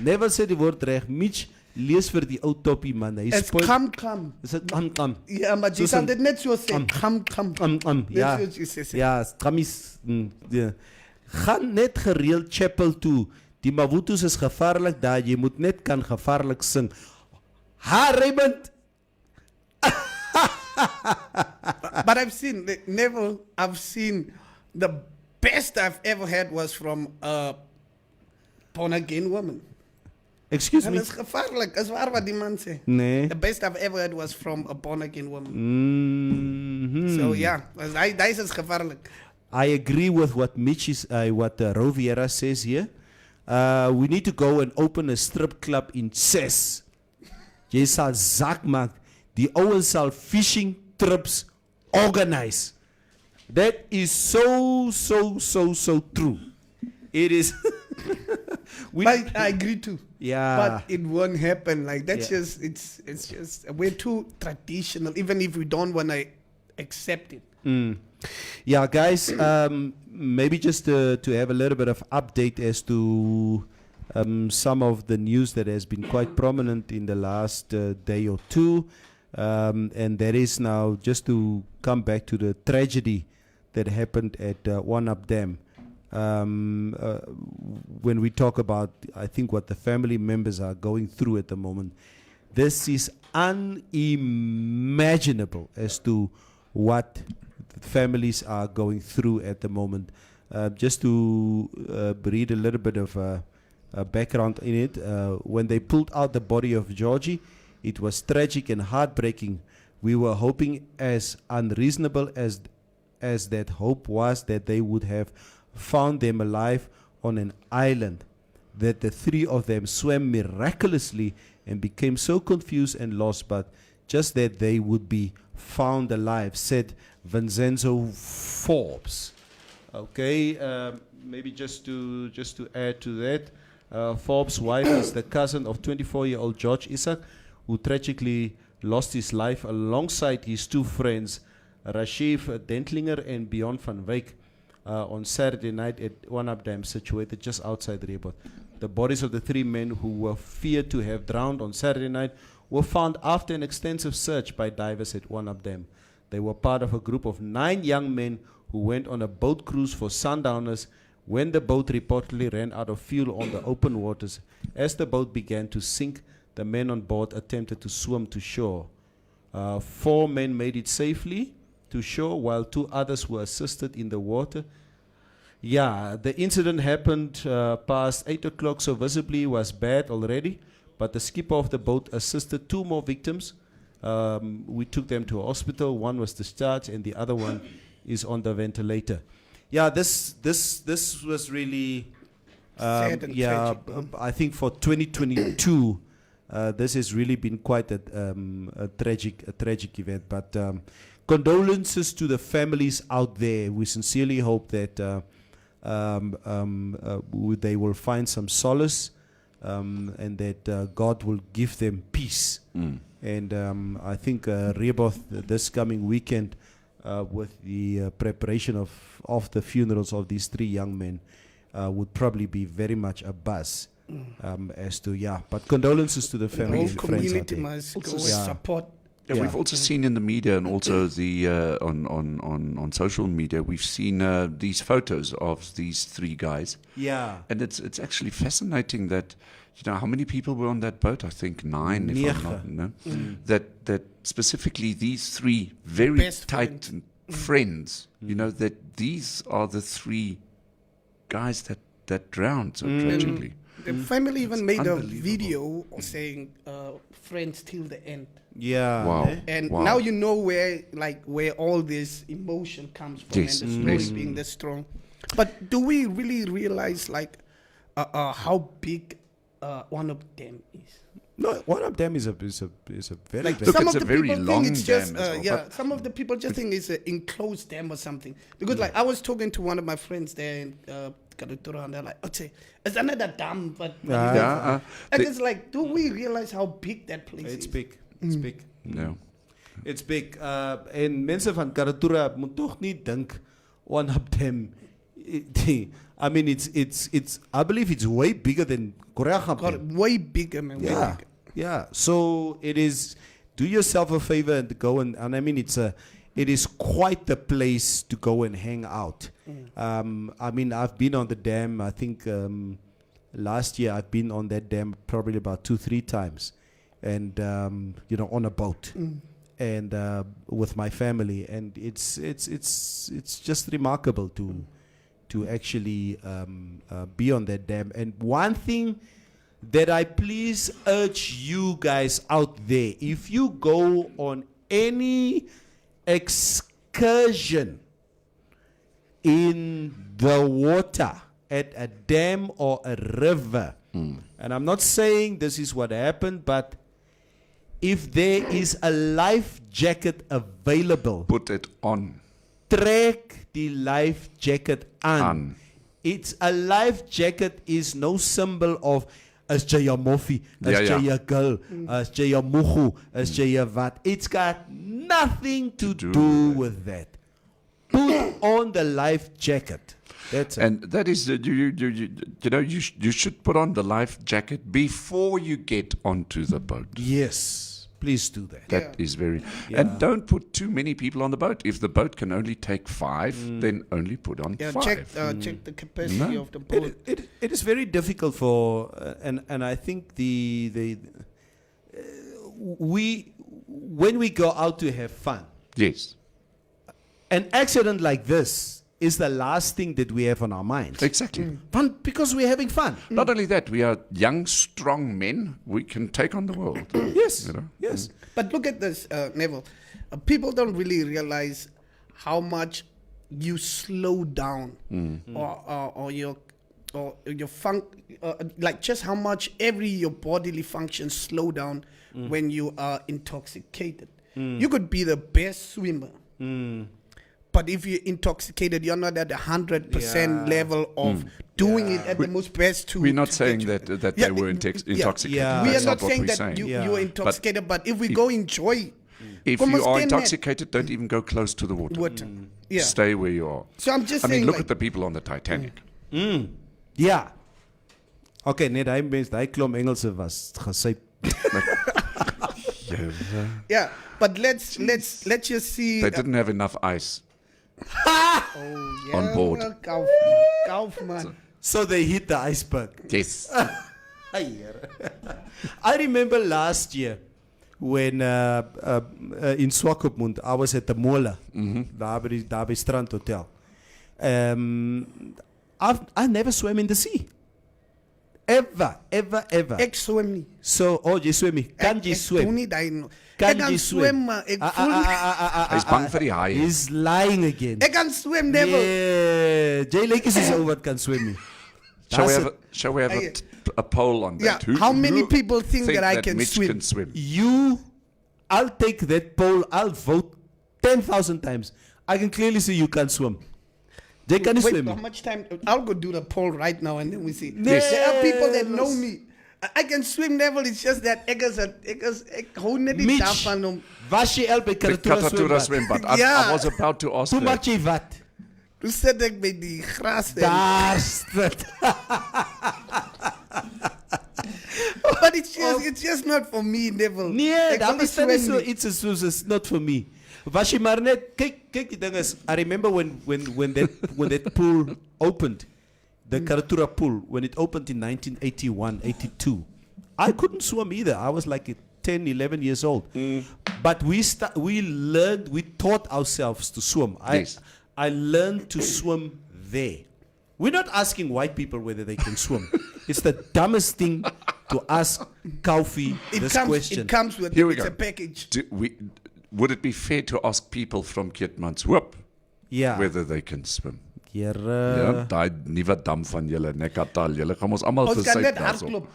A: Never say die woord reg. Mitch, lees vir die ou toppie man. Hy
B: As
A: spoil.
B: kam.
A: Is it kam?
B: Ja, maar jy
A: Soos
B: kan
A: een-
B: dit net so sê. Kam.
A: Ja.
B: Net soos jy sê.
A: Ja, strammies. Ja. Gaan net gereeld chapel toe. Die Mavutus is gevaarlik daar. Jy moet net kan gevaarlik sing. Ha, Raymond.
B: But I've seen the best I've ever had was from a born again woman.
A: Excuse
B: En
A: me.
B: dat is gevaarlijk, dat is waar wat die man zei.
A: Nee.
B: The best I've ever had was from a born again woman.
A: Mhm.
B: So yeah, dat is het gevaarlijk.
A: I agree with what Mitch is, what Ro Vieira says here. We need to go and open a strip club in Ses. Jy sal zak maak. Die ouens sal fishing trips organize. That is so true. It is.
B: But I agree too.
A: Yeah.
B: But it won't happen. Like that's
A: Yeah.
B: just it's just we're too traditional. Even if we don't want to accept it.
A: Yeah, guys, maybe just to have a little bit of update as to some of the news that has been quite prominent in the last day or two. And that is now just to come back to the tragedy that happened at One Up Dam. When we talk about, I think, what the family members are going through at the moment, this is unimaginable as to what families are going through at the moment. Just to read a little bit of background in it, when they pulled out the body of Georgie, it was tragic and heartbreaking. We were hoping, as unreasonable as that hope was, that they would have found them alive on an island. that the three of them swam miraculously and became so confused and lost, but just that they would be found alive, said Vincenzo Forbes. Okay, maybe just to add to that, Forbes' wife is the cousin of 24-year-old George Isaac, who tragically lost his life alongside his two friends, Rashif Dentlinger and Bjorn van Wyk, on Saturday night at Wanap Dam, situated just outside Rehboth. The bodies of the three men who were feared to have drowned on Saturday night were found after an extensive search by divers at Wanap Dam. They were part of a group of 9 young men who went on a boat cruise for Sundowners when the boat reportedly ran out of fuel on the open waters. As the boat began to sink, the men on board attempted to swim to shore. 4 men made it safely to shore, while 2 others were assisted in the water. Yeah, the incident happened past 8 o'clock, so visibly was bad already, but the skipper of the boat assisted 2 more victims. We took them to a hospital. One was discharged and the other one is on the ventilator. Yeah, this was really
B: Sad and tragic.
A: I think for 2022 this has really been quite a tragic event, but condolences to the families out there. We sincerely hope that they will find some solace and that God will give them peace. And I think Rehboth this coming weekend, with the preparation of the funerals of these 3 young men, would probably be very much a buzz as to, but condolences to the
B: The
A: family
B: whole
A: and friends out
B: community
A: there.
B: must go and
A: Yeah.
B: support.
C: Yeah,
A: Yeah.
C: we've also seen in the media and also the on social media, we've seen these photos of these 3 guys,
A: Yeah.
C: and it's actually fascinating that, you know, how many people were on that boat? I think 9, if I'm not, no? That specifically these 3 very
B: Best
C: tight
B: friends.
C: friends, you know, that these are the 3 guys that drowned so tragically.
B: The family even made a
C: unbelievable.
B: video saying friends till the end.
A: Yeah.
C: Wow.
A: eh?
B: And
C: Wow.
B: now you know where all this emotion comes from,
C: Yes,
B: and the story
C: yes.
B: being this strong. But do we really realize how big one of them is?
A: No, one of them is a very
B: Like
A: very
C: Look,
B: some
C: it's
B: of
C: a
B: the
C: very
B: people
C: long
B: think it's just
C: dam as well, but-
B: some of the people just think it's an enclosed dam or something. Because like I was talking to one of my friends there in Karatura, and they're like, "Okay, it's another dam," but
C: Yeah,
B: and it's like, do we realize how big that place
A: it's
B: is?
A: big. It's big.
C: no.
A: It's big. En mense van Karatura moet tog nie dink one of them. I mean, it's. I believe it's way bigger than Korea.
B: God, way bigger, man. Way
A: Yeah,
B: bigger.
A: yeah. So it is. Do yourself a favor and go and I mean, it is quite the place to go and hang out. I mean, I've been on the dam. I think last year I've been on that dam probably about 2-3 times, and on a boat. And with my family, and it's just remarkable to actually be on that dam. And one thing that I please urge you guys out there, if you go on any excursion in the water at a dam or a river, and I'm not saying this is what happened, but if there is a life jacket available,
C: Put it on.
A: trek die life jacket aan.
C: Aan.
A: It's a life jacket is no symbol of as jy 'n moffie, as
C: Ja, ja.
A: jy 'n girl, as jy 'n moegu, as jy 'n wat. It's got nothing to do with that. Put on the life jacket. That's it.
C: And that is, you should put on the life jacket before you get onto the boat.
A: Yes, please do that.
C: That is very,
A: Yeah.
C: and don't put too many people on the boat. If the boat can only take 5, then only put on
B: Yeah,
C: 5.
B: check the capacity
C: No.
B: of the boat.
A: It is very difficult for, and I think when we go out to have fun,
C: Yes,
A: an accident like this is the last thing that we have on our minds.
C: exactly.
A: Fun because we're having fun.
C: Not only that, we are young, strong men. We can take on the world.
A: Yes,
C: You know?
A: yes.
B: But look at this, Neville. People don't really realize how much you slow down or or your like just how much your bodily functions slow down when you are intoxicated. You could be the best swimmer, but if you're intoxicated, you're not at the 100% level of doing it at the most best.
C: We're not saying that they were intoxicated.
A: Yeah.
B: We are
C: That's
B: not
C: what
B: saying
C: we're
B: that
C: saying.
B: you are intoxicated, but if we go enjoy
C: If
B: Como
C: you are
B: stand
C: intoxicated, don't even go close to the water.
B: water, yeah.
C: Stay where you are.
B: So I'm just
C: I
B: saying,
C: mean, look
B: like,
C: at the people on the Titanic.
A: Ja. Okay, net hy mens, hy klomp Engelse was gesyp.
B: yeah. But let's just see.
C: They didn't have enough ice.
B: Yeah,
C: on board.
B: Kaufman.
A: So they hit the iceberg.
C: Yes.
A: I remember last year when in Swakopmund, I was at the Mola, daar by Strand Hotel. I never swam in the sea. Ever.
B: Ek swem nie.
A: So, jy swem nie. Kan jy
B: Ek doen
A: swem?
B: nie daai no.
A: Kan
B: Ek kan
A: jy
B: swem,
A: swem?
B: maar ek voel
C: Hy's bang vir die haie.
A: He's lying again.
B: ek kan swem never.
A: Yeah, Jay Lakers is over wat kan swem nie.
C: Shall we have a poll on
B: Yeah,
C: that?
B: how many people think that I can
C: Mitch
B: swim?
C: can swim?
A: I'll take that poll. I'll vote 10,000 times. I can clearly see you can swim. Jay, can you
B: Wait,
A: swim?
B: how much time? I'll go do the poll right now and then we see.
A: Yes.
B: There are people that know me. I can swim never. It's just that ek hou net nie
A: Mitch,
B: daarvan om.
A: was jy al by
C: The Katatura
A: swembad?
C: swembad.
B: Yeah.
C: I was about to ask
A: Hoe
C: that.
A: maak jy wat?
B: Toe sit ek by die gras en-
A: Daar sit.
B: But it's just not for me, Neville.
A: Nee,
B: Ek wil
A: dat
B: nie
A: is so
B: swem nie.
A: it's not for me. Was jy maar net kyk die ding is, I remember when that pool opened, the Karatura pool, when it opened in 1981, 82. I couldn't swim either. I was like 10, 11 years old. But we taught ourselves to swim.
C: Yes.
A: I learned to swim there. We're not asking white people whether they can swim. It's the dumbest thing to ask Kaufi this question.
B: It comes with
C: Here we
B: it's
C: go.
B: a package.
C: Would it be fair to ask people from Keetmanshoop
A: Yeah.
C: whether they can swim? Ja,
A: Here,
C: daai nuwe dam van julle, Nekataal, julle gaan ons almal
B: Ons kan
C: versuip
B: net
C: daarso.
B: hardloop.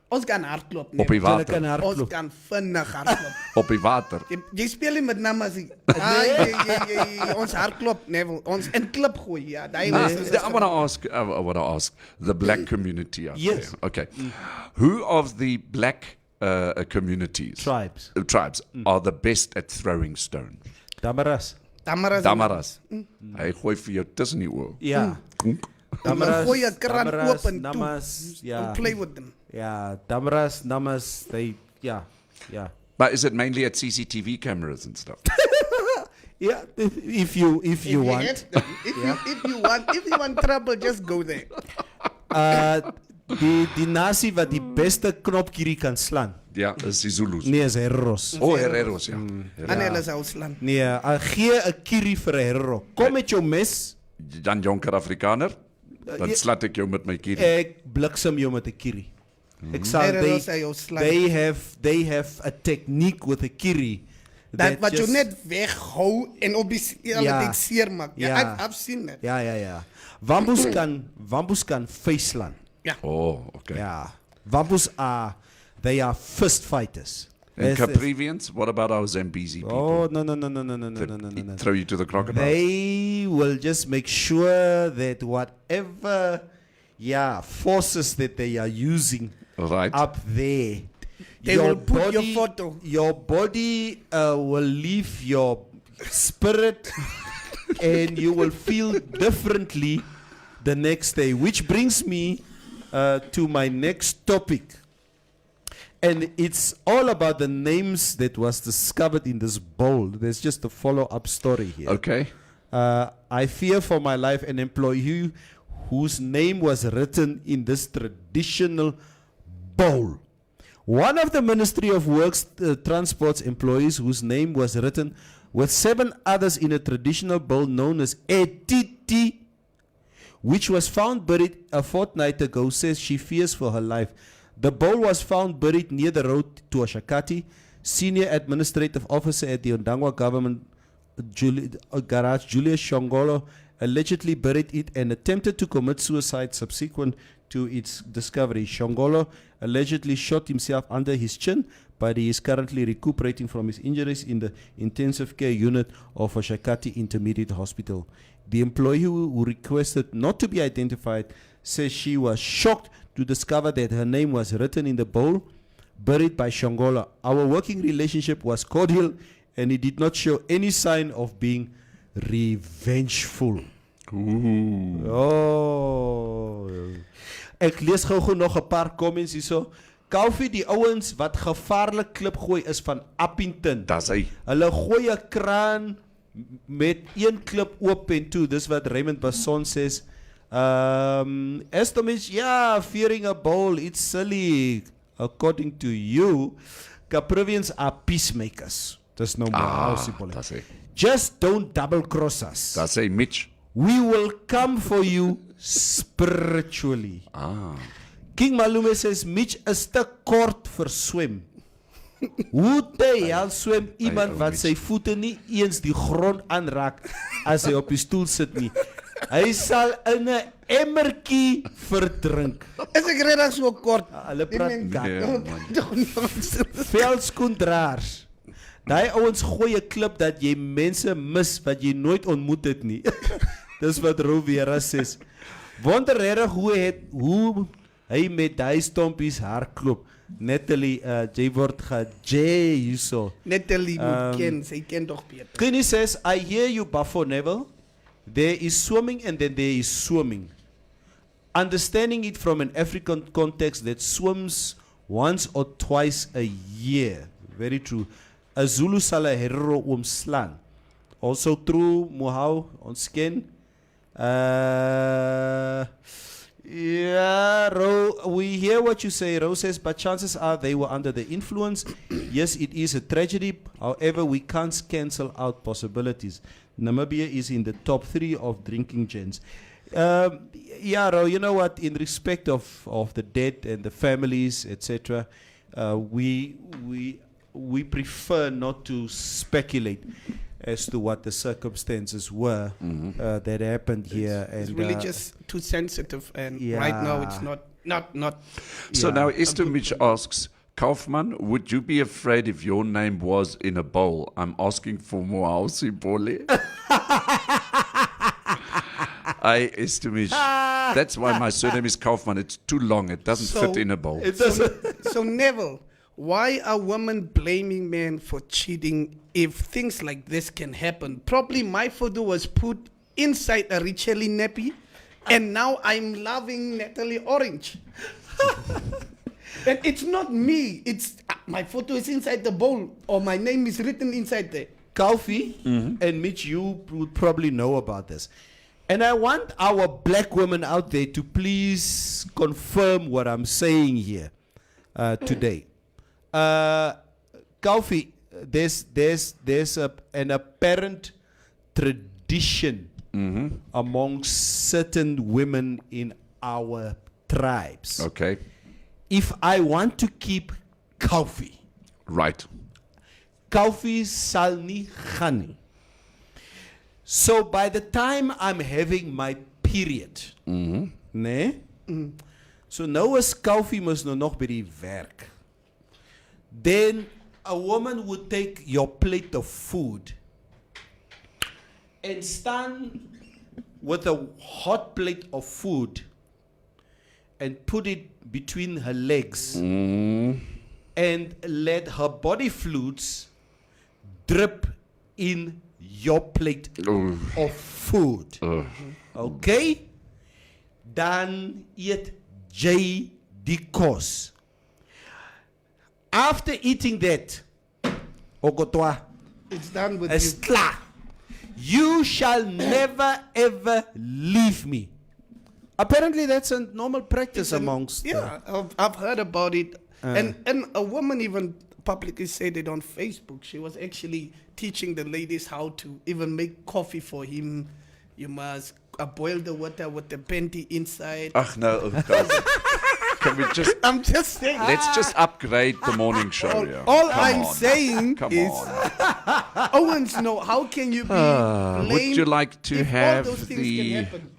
B: Ons kan hardloop.
C: Op die
A: Hulle
C: water.
A: kan
B: Ons
A: hardloop.
B: kan vinnig hardloop.
C: Op die water.
B: Jy speel nie met namas nie. Ons hardloop, Neville. Ons in klip gooi. Ja, daai
C: I want to ask the black community out
A: Yes.
C: there. Okay. Who of the black communities,
A: Tribes.
C: tribes are the best at throwing stones?
A: Damaras.
C: Damaras. Hy gooi vir jou tussen die oë.
A: Ja.
B: Damaras. Gooi 'n kraan oop en toe.
A: Namas,
B: Don't play with them.
A: Yeah, Damaras, Namas, yeah.
C: But is it mainly at CCTV cameras and stuff?
A: Yeah, if you want.
B: If you want trouble, just go there.
A: Die nasie wat die beste knopkierie kan slaan.
C: Ja, is die Zulus.
A: Nee, is Herros.
C: Oh, Herreros, ja.
B: En hulle sou slaan.
A: Nee, gee 'n kierie vir 'n Herro. Kom met jou mes,
C: Dan jonker Afrikaner, dan slat ek jou met my kierie.
A: ek bliksem jou met 'n kierie. Ek sal
B: Herro sê jou slaan.
A: they have a technique with 'n kierie.
B: Dat wat jy
A: just-
B: net weghou en op die
A: Ja.
B: seer maak.
A: Ja.
B: Ja, I've seen that.
A: Ja. Wambus kan feeslaan.
C: Oh, okay.
A: Ja. Wambus they are fist fighters.
C: And
A: There's-
C: Caprivians, what about our Zambezi people?
A: Oh, no.
C: They throw you to the crocodiles.
A: They will just make sure that whatever forces that they are using
C: Right.
A: up there,
B: They will put your photo.
A: Your body will leave your spirit and you will feel differently the next day. Which brings me to my next topic. And it's all about the names that was discovered in this bowl. There's just a follow-up story here.
C: Okay.
A: I fear for my life an employee whose name was written in this traditional bowl. One of the Ministry of Works Transport's employees whose name was written with 7 others in a traditional bowl known as Etiti, which was found buried a fortnight ago, says she fears for her life. The bowl was found buried near the road to Oshakati. Senior Administrative Officer at the Ondangwa Government Garage, Julius Shongolo, allegedly buried it and attempted to commit suicide subsequent to its discovery. Shongolo allegedly shot himself under his chin, but he is currently recuperating from his injuries in the intensive care unit of Oshakati Intermediate Hospital. The employee who requested not to be identified says she was shocked to discover that her name was written in the bowl buried by Shongola. Our working relationship was cordial and he did not show any sign of being revengeful.
C: Ooh.
A: Oh. Ek lees gou nog 'n paar comments hierso. Koffie, die ouens wat gevaarlik klip gooi is van Appington.
C: Dis hy.
A: Hulle gooi 'n kraan met een klip oop en toe. Dis wat Raymond Basson sê. Estimate, yeah, fearing a bowl, it's silly. According to you, Caprivians are peacemakers. Dis nou maar simpel.
C: Dis hy.
A: Just don't double cross us.
C: Dis hy, Mitch.
A: We will come for you spiritually. King Malume says Mitch is te kort vir swem. Hoe te hel swem iemand wat sy voete nie eens die grond aanraak as hy op die stoel sit nie? Hy sal in 'n emmertjie verdrink.
B: Is ek regtig so kort?
A: Hulle praat
C: Nee,
A: velskoendraers. Daai ouens gooi 'n klip dat jy mense mis wat jy nooit ontmoet het nie. Dis wat Rovera sê. Wonder regtig hoe hy met daai stompies hardloop. Natalie, jy word ge-jay hierso.
B: Natalie moet ken, sy ken tog beter.
A: Kenny says, I hear you, Buffo Neville. There is swimming and then there is swimming. Understanding it from an African context that swims once or twice a year. Very true. A Zulu sal 'n herero oomslaan. Also true, Mohau, ons ken. Yeah, Ro, we hear what you say. Ro says, but chances are they were under the influence. Yes, it is a tragedy. However, we can't cancel out possibilities. Namibia is in the top 3 of drinking gens. Yeah, Ro, you know what? In respect of the dead and the families, etc., we prefer not to speculate as to what the circumstances were that happened here.
B: It's
A: And
B: really just too sensitive, and right now it's not.
C: So now Esther Mitch asks, Kaufman, would you be afraid if your name was in a bowl? I'm asking for more house Bole. Esther Mitch. That's why my surname is Kaufman. It's too long. It doesn't fit in a bowl.
B: So Neville, why are women blaming men for cheating if things like this can happen? Probably my photo was put inside a Richelli nappy, and now I'm loving Natalie Orange. And it's not me. It's my photo is inside the bowl, or my name is written inside there.
A: Coffee and Mitch, you would probably know about this. And I want our black women out there to please confirm what I'm saying here today. Coffee, there's an apparent tradition among certain women in our tribes.
C: Okay.
A: If I want to keep coffee,
C: Right.
A: coffee sal nie gaan nie. So by the time I'm having my period, nee? So nou is coffee mos nou nog by die werk. Then a woman would take your plate of food and stand with a hot plate of food and put it between her legs and let her body fluids drip in your plate of food. Okay? Dan eet jy die kos. After eating that, Okotwa,
B: It's done with
A: is
B: you.
A: klaar. You shall never ever leave me. Apparently that's a normal practice amongst
B: Yeah, I've heard about it. And a woman even publicly said it on Facebook. She was actually teaching the ladies how to even make coffee for him. You must boil the water with the panty inside.
C: Ach no, guys. Can we just
B: I'm just saying.
C: let's just upgrade the morning show? Yeah.
B: All
C: Come
B: I'm
C: on.
B: saying
C: Come
B: is
C: on.
B: Owens, no. How can you be
C: Would
B: blamed
C: you like to
B: if
C: have
B: all those things
C: the?
B: can happen?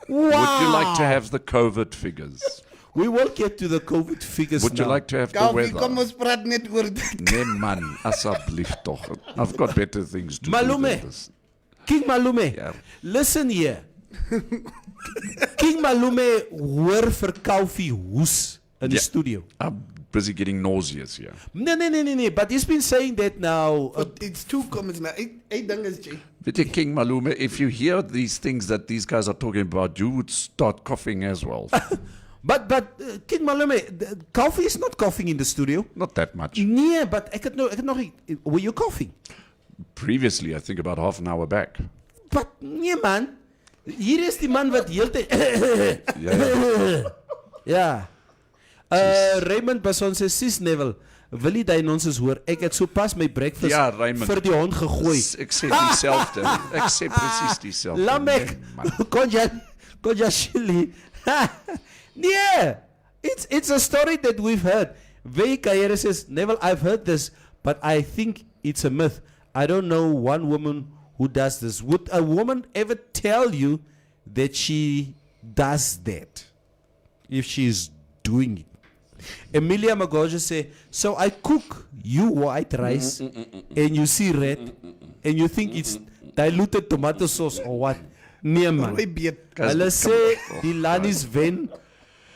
C: Would you like to have the COVID figures?
A: We will get to the COVID figures
C: Would you
A: now.
C: like to have the
B: Calvin, kom
C: weather?
B: ons praat net oor dit.
C: Nee man, asseblief toch. I've got better things to do
A: Malume.
C: than this.
A: King Malume,
C: Yeah.
A: listen here. King Malume hoor vir Kalfie hoes in the
C: Yeah.
A: studio.
C: I'm busy getting nauseous here.
A: Nee, but he's been saying that now.
B: But it's two comments now. Ek dink is Jay.
C: Weet jy, King Malume, if you hear these things that these guys are talking about, you would start coughing as well.
A: But King Malume, Kalfie is not coughing in the studio.
C: Not that much.
A: Nee, but ek het nog were you coughing?
C: Previously, I think about half an hour back.
A: But nee man. Hier is die man wat heeltyd
C: Yeah.
A: Ja. Raymond Bason sê sis Neville, wil jy daai nonsens hoor? Ek het sopas my breakfast
C: Ja, Raymond.
A: vir die hond gegooi.
C: Ek sê dieselfde. Ek sê presies dieselfde.
A: Lamek, konja chili. Nee, it's a story that we've heard. Vey Kayere says, Neville, I've heard this, but I think it's a myth. I don't know one woman who does this. Would a woman ever tell you that she does that? If she's doing it. Emilia Magoja say, so I cook you white rice and you see red and you think it's diluted tomato sauce or what? Nee man.
B: Rooi beet.
A: Hulle sê die Lannies wen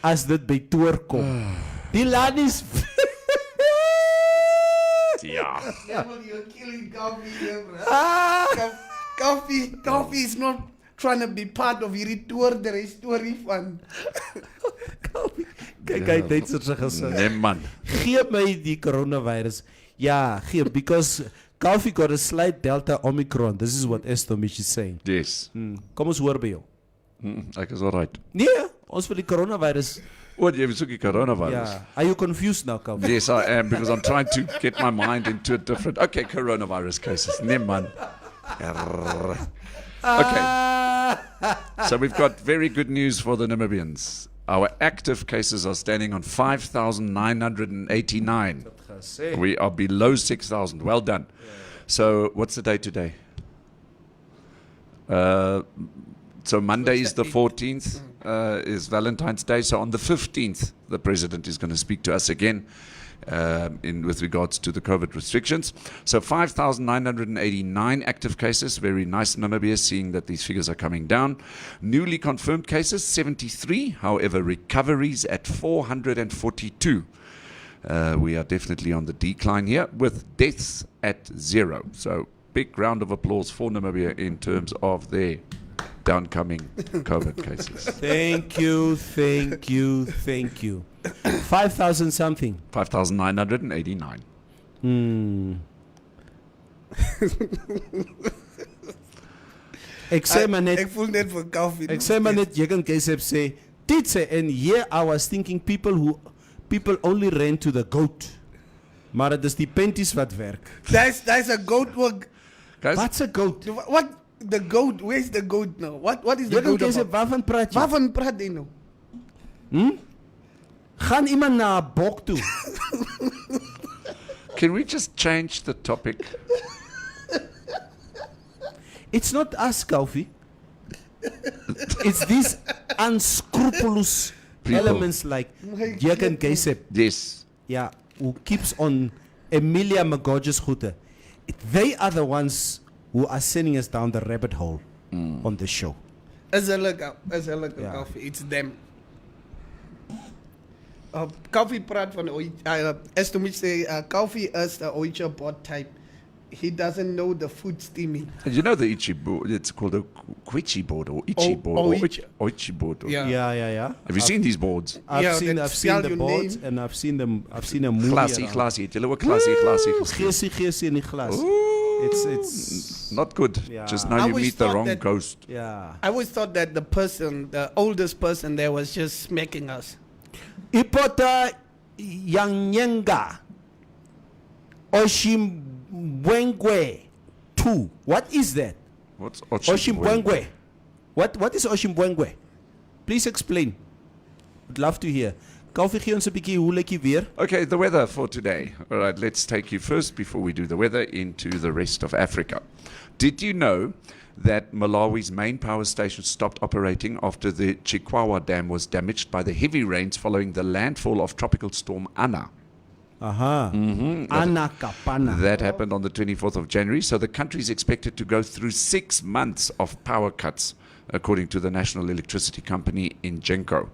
A: as dit by toer kom. Die Lannies
C: Ja.
B: You're killing Calvin here, bro.
A: Ah!
B: Calvin is not trying to be part of hierdie toer der storie van.
A: Kyk hy het so gesê.
C: Nee man.
A: Gee my die coronavirus. Ja, gee because Kalfie got a slight Delta Omicron. This is what Estomich is saying.
C: Yes.
A: Kom ons hoor by jou.
C: Ek is alright.
A: Nee, ons vir die coronavirus.
C: Wat jy soek die coronavirus?
A: Ja. Are you confused now, Kalfie?
C: Yes, I am, because I'm trying to get my mind into a different... Okay, coronavirus cases. Nee, man. Okay, so we've got very good news for the Namibians. Our active cases are standing on 5,989. We are below 6,000. Well done. So what's the day today? So Monday is the 14th, is Valentine's Day. So on the 15th, the president is going to speak to us again with regards to the COVID restrictions. So 5,989 active cases. Very nice, Namibia, seeing that these figures are coming down. Newly confirmed cases, 73. However, recoveries at 442. We are definitely on the decline here, with deaths at 0. So big round of applause for Namibia in terms of their downcoming COVID cases.
A: Thank you. 5,000 something.
C: 5,989.
A: Ek sê maar net,
B: Ek voel net vir Calvin.
A: ek sê maar net jy kan KSF sê, dit sê en here I was thinking people only ran to the goat. Maar dit is die penties wat werk.
B: That's a goat work.
C: Guys,
A: Wat's a goat?
B: What the goat? Where's the goat now? What is the
A: Jy kan
B: goat
A: KSF
B: about?
A: waarvan praat jy?
B: Waarvan praat jy nou?
A: Gaan iemand na 'n bok toe?
C: can we just change the topic?
A: It's not us, Kalfie. It's these unscrupulous
C: People.
A: elements like Jürgen Geisep,
C: Yes.
A: yeah, who keeps on Emilia Magoja's goede. They are the ones who are sending us down the rabbit hole on the show.
B: As a look,
A: Ja.
B: Calvin. It's them. Calvin praat van as to which say Calvin is the Oicha bot type. He doesn't know the food steaming.
C: And you know the Ichi board, it's called a Quichi board or Ichi board or Oichi board. Or,
B: Yeah.
A: Yeah.
C: Have you seen these boards?
A: I've
B: Yeah,
A: seen
B: that
A: the
B: spell your
A: boards
B: name.
A: and I've seen a movie.
C: Glassy. Het julle ook glassy.
A: Geesie in die glas. It's
C: Not good.
A: Yeah.
C: Just
B: I
C: now you
B: always
C: meet the
B: thought
C: wrong
B: that-
C: ghost.
A: yeah.
B: I always thought that the oldest person there was just smacking us.
A: Ipota Yanyenga Oshimbwengwe 2. What is that?
C: What's
A: Oshimbwengwe. What is Oshimbwengwe? Please explain. Would love to hear. Kalfie, gee ons 'n bietjie hoe lyk die weer?
C: Okay, the weather for today. All right, let's take you first, before we do the weather, into the rest of Africa. Did you know that Malawi's main power station stopped operating after the Chikwawa Dam was damaged by the heavy rains following the landfall of tropical storm Ana?
A: Aha. Ana Kapana.
C: That happened on the 24th of January, so the country is expected to go through 6 months of power cuts, according to the National Electricity Company in Genco.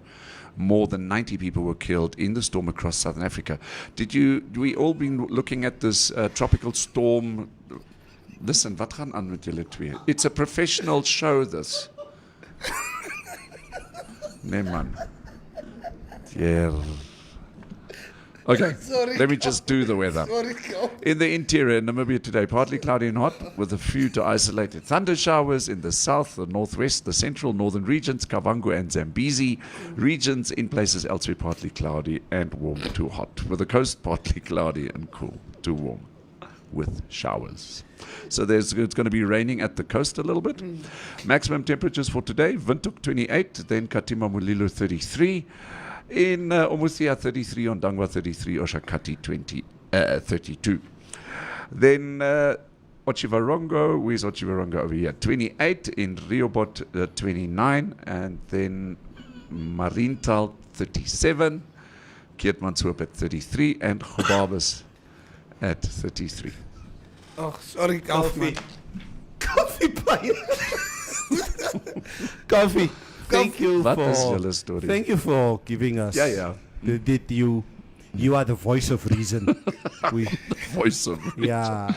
C: More than 90 people were killed in the storm across Southern Africa. Do we all been looking at this tropical storm? Listen, wat gaan aan met julle twee? It's a professional show, this. Nee, man. Yeah. Okay,
B: Sorry,
C: let me just do the weather.
B: Sorry, Kalfie.
C: In the interior, Namibia today, partly cloudy and hot, with a few to isolated thunder showers in the south, the northwest, the central northern regions, Kavango and Zambezi regions. In places elsewhere, partly cloudy and warm to hot, with the coast partly cloudy and cool to warm, with showers. So it's going to be raining at the coast a little bit. Maximum temperatures for today: Windhoek 28, then Katima Mulilo 33. In Umuthia 33, Ondangwa 33, Oshakati 32. Then Ochivarongo, where's Ochivarongo over here? 28, in Riobot 29, and then Mariental 37, Keetmanshoop at 33, and Gobabis at 33.
B: Oh, sorry, Kalfie.
A: Kalfie baie. Kalfie, thank you
C: Wat is
A: for
C: julle story?
A: thank you for giving us.
C: Ja.
A: That you are the voice of reason. we
C: Voice of
A: yeah.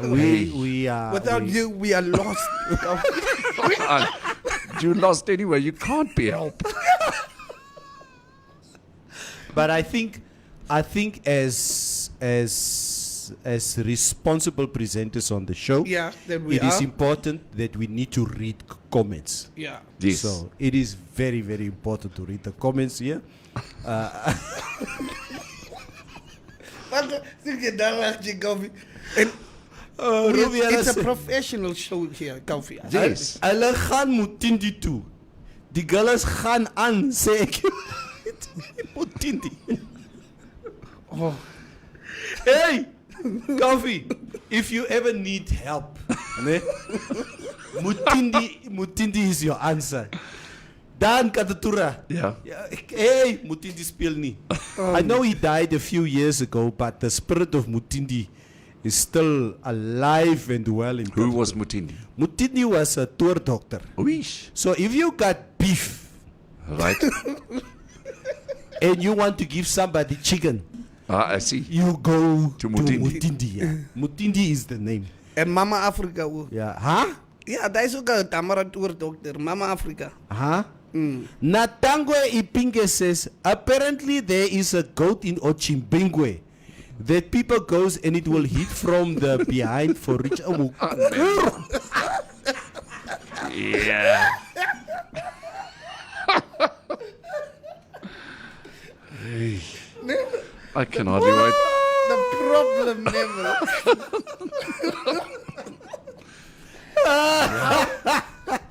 A: We are
B: Without you, we are lost.
C: You lost anyway. You can't be helped.
A: But I think as responsible presenters on the show,
B: Yeah, that we
A: it is
B: are.
A: important that we need to read comments.
B: Yeah.
C: Yes.
A: So it is very, very important to read the comments here.
B: Kalfie. And
A: Ruby,
B: it's a
A: hulle
B: professional show here, Kalfie.
C: Yes.
A: Hulle gaan Mutindi toe. Die girls gaan aan, sê ek. Mutindi.
B: Oh.
A: Hey, Coffee, if you ever need help, ne? Mutindi is your answer. Dan Katatura.
C: Yeah.
A: Hey, Mutindi speel nie. I know he died a few years ago, but the spirit of Mutindi is still alive and well in
C: Who
A: Katatura.
C: was Mutindi?
A: Mutindi was a tour doctor.
C: Wish.
A: So if you got beef
C: Right.
A: and you want to give somebody chicken,
C: I see.
A: you go
C: To
A: to
C: Mutindi.
A: Mutindi. Yeah. Mutindi is the name.
B: En Mama Africa ook.
A: Yeah. Huh?
B: Ja, dat is ook een Tamara Tour dokter. Mama Africa.
A: Huh? Natangwe Ipinge says, apparently there is a goat in Ochimbingwe that people goes and it will hit from the behind for rich.
C: Yeah. I can hardly wait.
B: The problem never.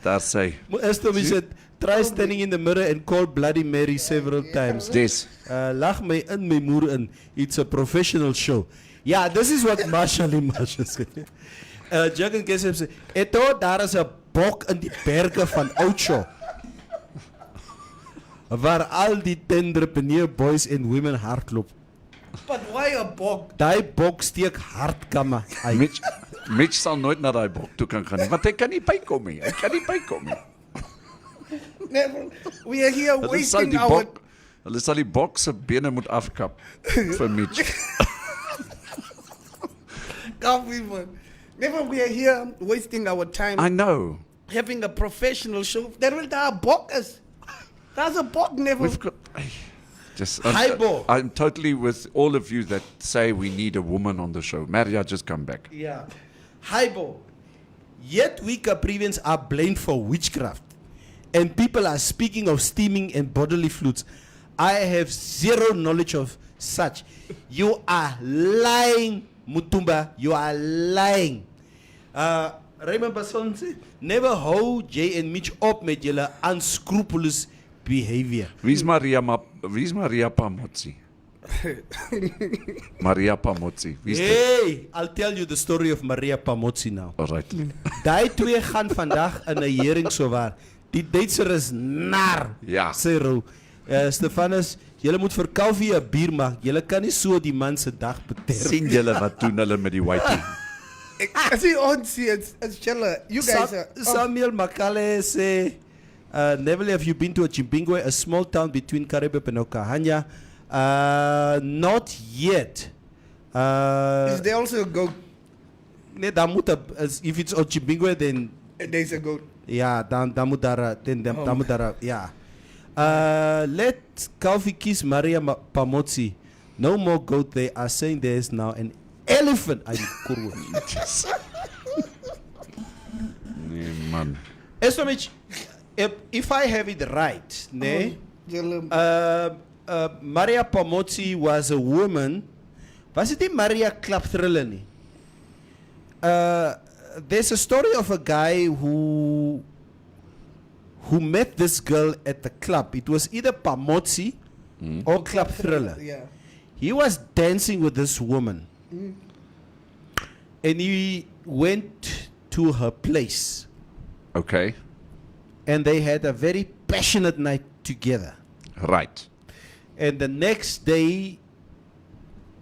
C: That's say.
A: Esther, we said, try standing in the mirror and call Bloody Mary several times.
C: Yes.
A: Lag my in, my moer in. It's a professional show. Yeah, this is what Marsha said. Jug and Kesem said, Eto, daar is 'n bok in die berge van Oudtshoorn. Waar al die tenderpreneur boys en women hardloop.
B: But why a bog?
A: Daai bok steek hard kamme.
C: Mitch sal nooit na daai bok toe kan gaan nie, want hy kan nie bykom nie. Hy kan nie bykom nie.
B: Never. We are here
C: Hulle sal
B: wasting
C: die
B: our.
C: bok, hulle sal die bok se bene moet afkap vir Mitch.
B: Coffee, man. Never. We are here wasting our time
C: I know.
B: having a professional show. There will be bokkers. That's a bok, never.
C: We've got
A: Hybo.
C: I'm totally with all of you that say we need a woman on the show. Maria, just come back.
A: Yeah. Hybo. Yet we Caprivians are blamed for witchcraft. And people are speaking of steaming and bodily fluids. I have zero knowledge of such. You are lying, Mutumba. You are lying. Raymond Basson said, never hou Jay and Mitch op met julle unscrupulous behavior.
C: Wie's Maria Pamotsi? Maria Pamotsi. Wie's dit?
A: Hey, I'll tell you the story of Maria Pamotsi now.
C: Alright.
A: Die twee gaan vandag in 'n hearing sowaar. Die Duitser is nar.
C: Ja.
A: Sê Roo. Stefanus, julle moet vir Calvie 'n bier maak. Julle kan nie so die man se dag bederf.
C: Sien julle wat doen hulle met die whitey?
B: I see on see it's chiller. You guys are
A: Samuel Makale say, never have you been to a Chimbingwe, a small town between Karebe and Okahanya? Not yet.
B: is there also a goat?
A: Nee, dan moet if it's Chimbingwe, then
B: There's a goat.
A: ja, dan moet daar, dan moet daar, ja. Let Calvi kiss Maria Pamotsi. No more goat. They are saying there is now an elephant. Ay, kurwa.
C: Nee man.
A: Estomich, if I have it right, nee, Maria Pamotsi was a woman. Was it in Maria Klapthriller nie? There's a story of a guy who met this girl at the club. It was either Pamotsi or Klapthriller.
B: Yeah.
A: He was dancing with this woman. And he went to her place.
C: Okay.
A: And they had a very passionate night together.
C: Right.
A: And the next day,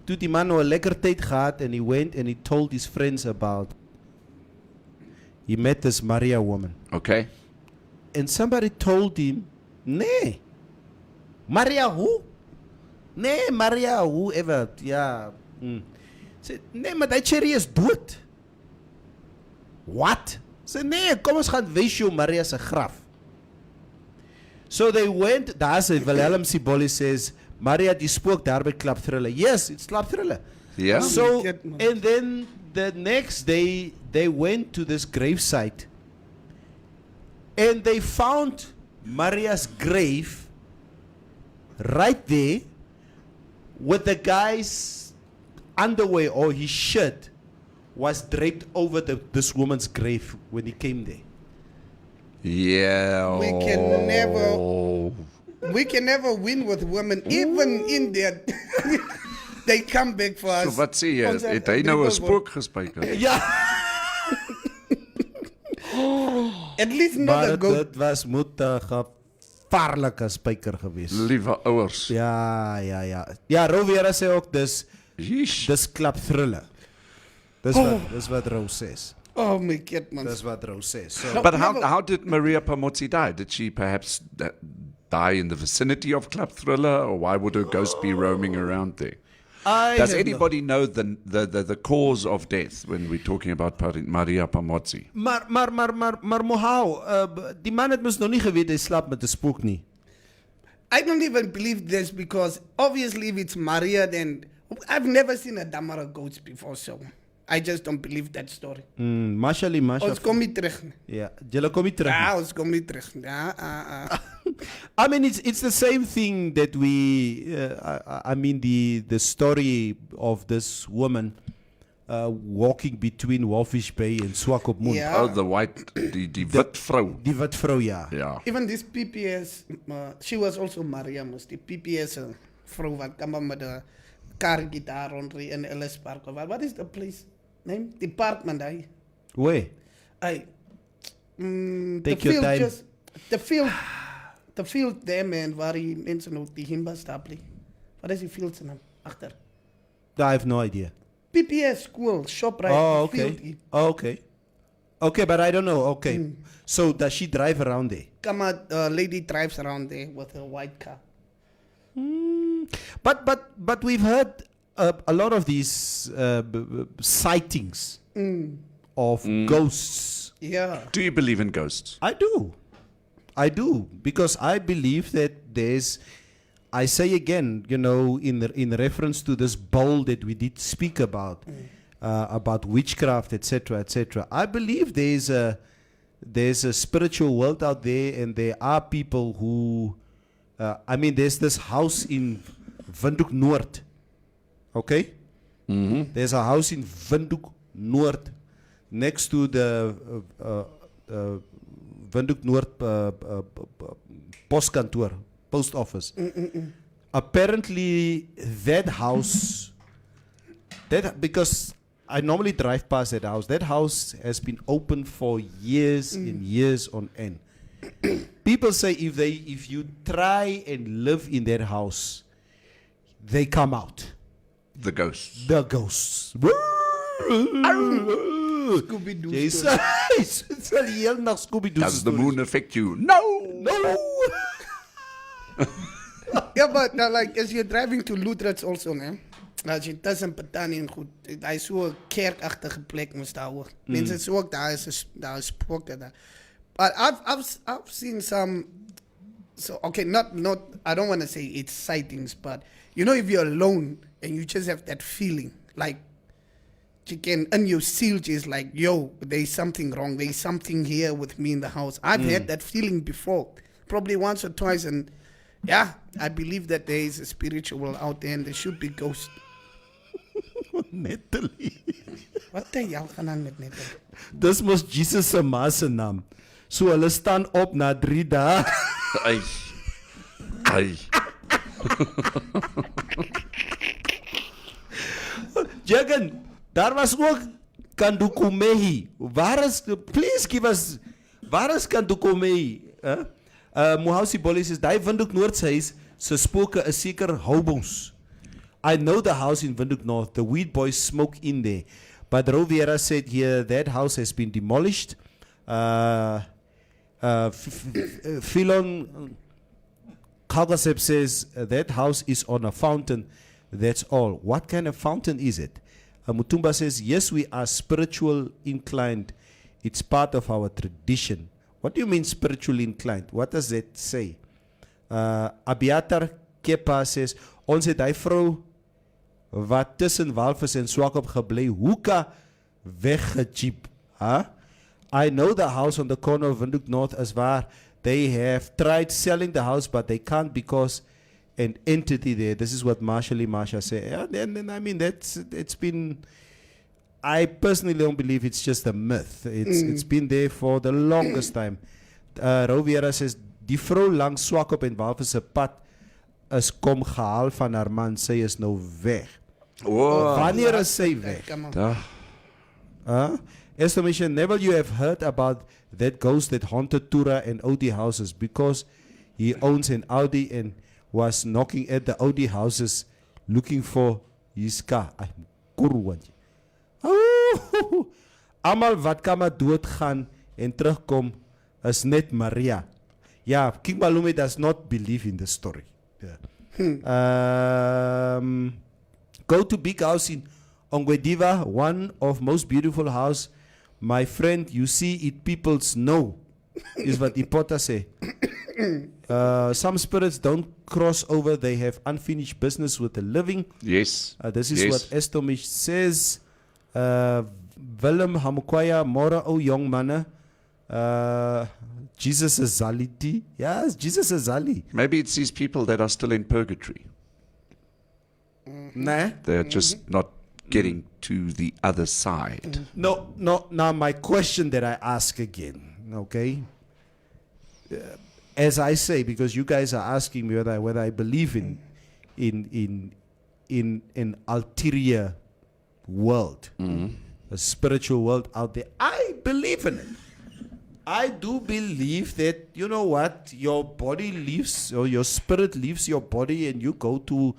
A: toe die man nou 'n lekker tyd gehad, and he went and he told his friends about he met this Maria woman.
C: Okay.
A: And somebody told him, nee, Maria who? Nee, Maria whoever, ja. Sê, nee, maar die cherry is dood. What? Sê, nee, kom ons gaan wys jou Maria se graf. So they went, daar's Wilhelm Siboli says, Maria die spook daar by Klapthriller. Yes, it's Klapthriller.
C: Yeah.
A: So, and then the next day, they went to this gravesite and they found Maria's grave right there with the guy's underwear or his shirt was draped over this woman's grave when he came there.
C: Yeah.
B: We can never win with women, even in their they come back for us.
C: So wat sê jy? Het hy nou 'n spook gespyker?
A: Ja.
B: At least not
A: Maar
B: a goat.
A: dit was moet 'n gevaarlike spyker gewees.
C: Liewe ouers.
A: Ja. Ja, Rovera sê ook dis Klapthriller. Dis wat Rou says.
B: Oh my god, man.
A: Dis wat Rou says. So,
B: No.
C: But how did Maria Pamotsi die? Did she perhaps die in the vicinity of Klapthriller, or why would her ghost be roaming around there? Does anybody know the cause of death when we're talking about Maria Pamotsi?
A: Maar mohau, die man het mos nog nie geweet hy slaap met 'n spook nie.
B: I don't even believe this because obviously if it's Maria, then I've never seen a Damara goats before, so I just don't believe that story.
A: Masha.
B: Ons kom nie terug.
A: Ja, julle kom nie terug.
B: Ja, ons kom nie terug. Ja.
A: I mean, it's the same thing that we. I mean, the story of this woman walking between Wolfish Bay and Swakopmund.
B: Yeah.
C: Oh, the white, die wit vrou.
A: Die wit vrou, ja.
C: Ja.
B: Even this PPS, she was also Maria, mos die PPS vrou wat kom met 'n kargitaar rondry in Ellis Park. What is the place name? Department daai.
A: Where? Take your time.
B: The field there, man, waar die mense nou die himba stapel. Wat is die field se naam? Agter.
A: I have no idea.
B: PPS school, ShopRite.
A: Oh,
B: the
A: okay.
B: field.
A: Okay. Okay, but I don't know. Okay. So does she drive around there?
B: Come out, lady drives around there with a white car.
A: But we've heard a lot of these sightings of ghosts.
B: Yeah.
C: Do you believe in ghosts?
A: I do because I believe that there's. I say again, in reference to this bowl that we did speak about witchcraft, etc. I believe there's a spiritual world out there, and there are people who. There's this house in Windhoek Noord. Okay?
C: Mm-hmm.
A: There's a house in Windhoek Noord next to the Windhoek Noord postkantoor, post office. Apparently, that house, because I normally drive past that house has been open for years and years on end. People say if you try and live in that house, they come out.
C: The ghosts.
A: The ghosts.
B: Scooby-Doo
A: Jason, it's a heel nach Scooby-Doo.
C: Does the moon affect you? No!
A: No!
B: Ja, but like as you're driving to Lutrats also, né? As je tussen Patani en goed, daar is zo'n kerkachtige plek moest daar hoor. Mensen zo ook daar is spook daar. But I've seen some. So okay, not I don't want to say it's sightings, but you know if you're alone and you just have that feeling like you can and your seal is like, yo, there's something wrong. There's something here with me in the house. I've had that feeling before, probably once or twice, and yeah, I believe that there is a spiritual world out there and there should be ghosts.
A: Natalie.
B: Wat het jy gaan aan met Natalie?
A: Dis mos Jesus se ma se naam. So hulle staan op na 3 dae.
C: Ai. Ai.
A: Jagan, daar was ook Kandukumehi. Please give us, waar is Kandukumehi? Mohausi Bolly says, die Windhoek Noordhuis se spooke is seker houbos. I know the house in Windhoek North. The weed boys smoke in there. But Roviera said here that house has been demolished. Philon Kagasep says that house is on a fountain. That's all. What kind of fountain is it? Mutumba says, yes, we are spiritual inclined. It's part of our tradition. What do you mean spiritually inclined? What does that say? Abiatar Kepa says, ons het die vrou wat tussen walvis en swakop gebly hoeka weggejeep. Huh? I know the house on the corner of Windhoek North as waar they have tried selling the house, but they can't because an entity there. This is what Marsha said. Yeah, and I mean, it's been, I personally don't believe it's just a myth. It's been there for the longest time. Roviera says, die vrou langs Swakop en Walvis se pad is kom gehaal van haar man. Sy is nou weg.
C: Wow.
A: Wanneer is sy weg? Estimation, never you have heard about that ghost that haunted Tura and Audi houses because he owns an Audi and was knocking at the Audi houses looking for his car. Amal wat kan maar doodgaan en terugkom is net Maria. Yeah, King Malume does not believe in the story. Yeah. Go to big house in Ongwediva, one of most beautiful house. My friend, you see it, people's know, is what Ipota say. Some spirits don't cross over. They have unfinished business with the living.
C: Yes.
A: This is what Estomish says. Willem Hamukwaya, Mora, oh young manne. Jesus is Zaliti. Yes, Jesus is Zali.
C: Maybe it's these people that are still in purgatory.
A: Nah.
C: They're just not getting to the other side.
A: No. Now my question that I ask again, okay? As I say, because you guys are asking me whether I believe in an ulterior world, a spiritual world out there. I believe in it. I do believe that, you know what, your body leaves, or your spirit leaves your body and you go to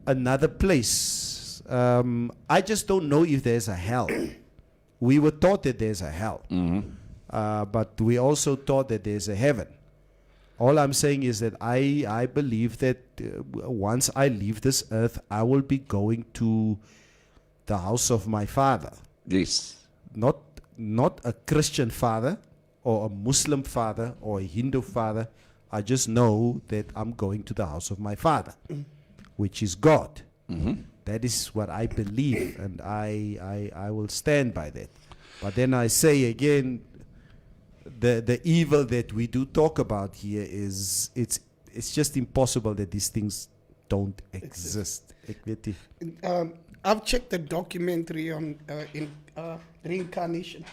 A: another place. I just don't know if there's a hell. We were taught that there's a hell. But we also taught that there's a heaven. All I'm saying is that I believe that once I leave this earth, I will be going to the house of my father.
C: Yes.
A: Not a Christian father or a Muslim father or a Hindu father. I just know that I'm going to the house of my father, which is God. That is what I believe, and I will stand by that. But then I say again, the evil that we do talk about here is it's just impossible that these things don't exist.
B: I've checked the documentary on reincarnation.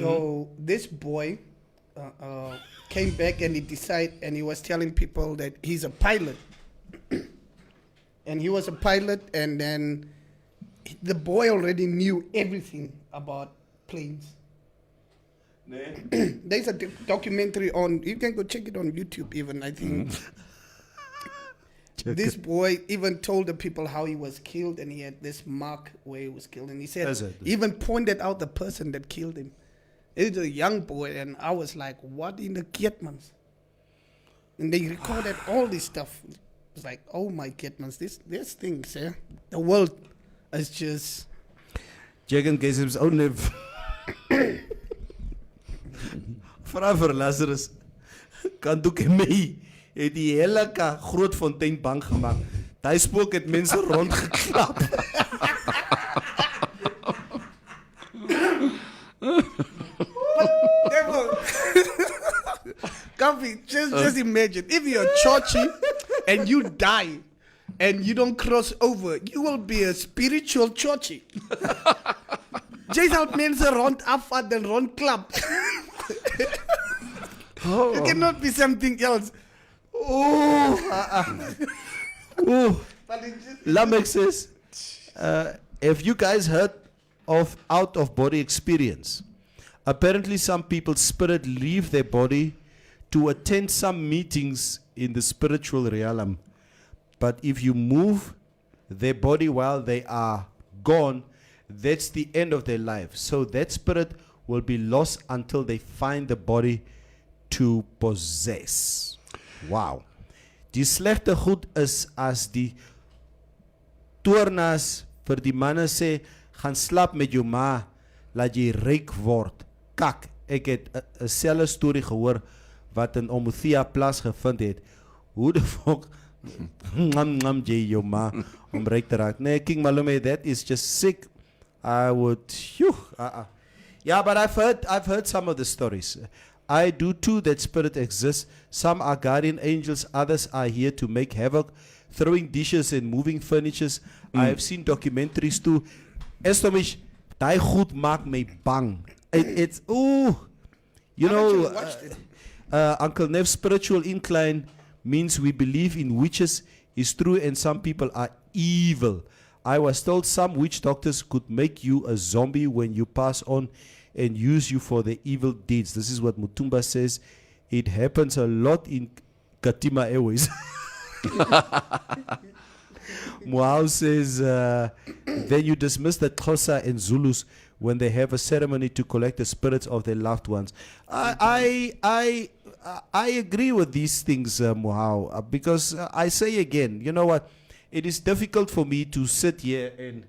B: So this boy came back and he was telling people that he's a pilot. And he was a pilot, and then the boy already knew everything about planes. There's a documentary on, you can go check it on YouTube even, I think. This boy even told the people how he was killed, and he had this mark where he was killed. And he said, he even pointed out the person that killed him. It's a young boy, and I was like, what in the Kietmans? And they recorded all this stuff. It's like, oh my goodness, this things, eh? The world is just...
A: Jagan gave his own live. Vra vir Lazarus, kan doek en my, het die hele groot fontein bang gemaakt. Die spook het mense rondgeklap.
B: Coffee, just imagine, if you're churchy and you die and you don't cross over, you will be a spiritual churchy. Jy sal mense rond afvat en rondklap. It cannot be something else.
A: Lamek says, have you guys heard of out-of-body experience? Apparently some people's spirit leave their body to attend some meetings in the spiritual realm. But if you move their body while they are gone, that's the end of their life. So that spirit will be lost until they find the body to possess. Wow. Die slegte goed is as die toornas vir die manne sê, gaan slap met jou ma, laat jy ryk word. Kak, ek het 'n selfe storie gehoor wat in Omuthia plaasgevind het. Hoe de fok ngam jy jou ma om ryk te raak? Nee, King Malume, that is just sick. I would, Yeah, but I've heard some of the stories. I do too, that spirit exists. Some are guardian angels, others are here to make havoc, throwing dishes and moving furnitures. I have seen documentaries too. Estomish, die goed maak my bang. It's, you know, Uncle Nev's spiritual incline means we believe in witches is true and some people are evil. I was told some witch doctors could make you a zombie when you pass on and use you for the evil deeds. This is what Mutumba says. It happens a lot in Katima Airways. Moao says, then you dismiss the Xhosa and Zulus when they have a ceremony to collect the spirits of their loved ones. I agree with these things, Moao, because I say again, you know what? It is difficult for me to sit here and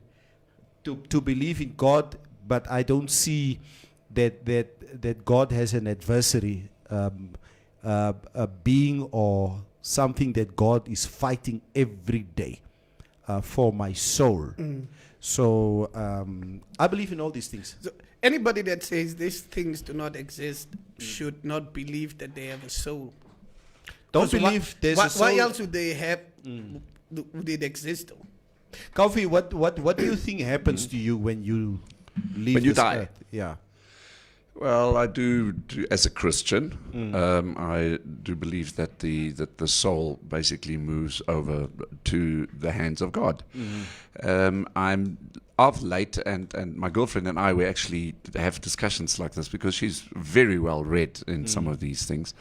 A: to believe in God, but I don't see that God has an adversary, a being or something that God is fighting every day for my soul. So I believe in all these things.
B: So anybody that says these things do not exist should not believe that they have a soul.
A: Don't believe there's a soul.
B: Why else would they have? Would it exist though?
A: Coffee, what do you think happens to you when you leave
C: When you
A: this
C: die?
A: earth? Yeah.
C: Well, I do as a Christian, I do believe that the soul basically moves over to the hands of God. I'm of late, and my girlfriend and I, we actually have discussions like this because she's very well read in some of these things,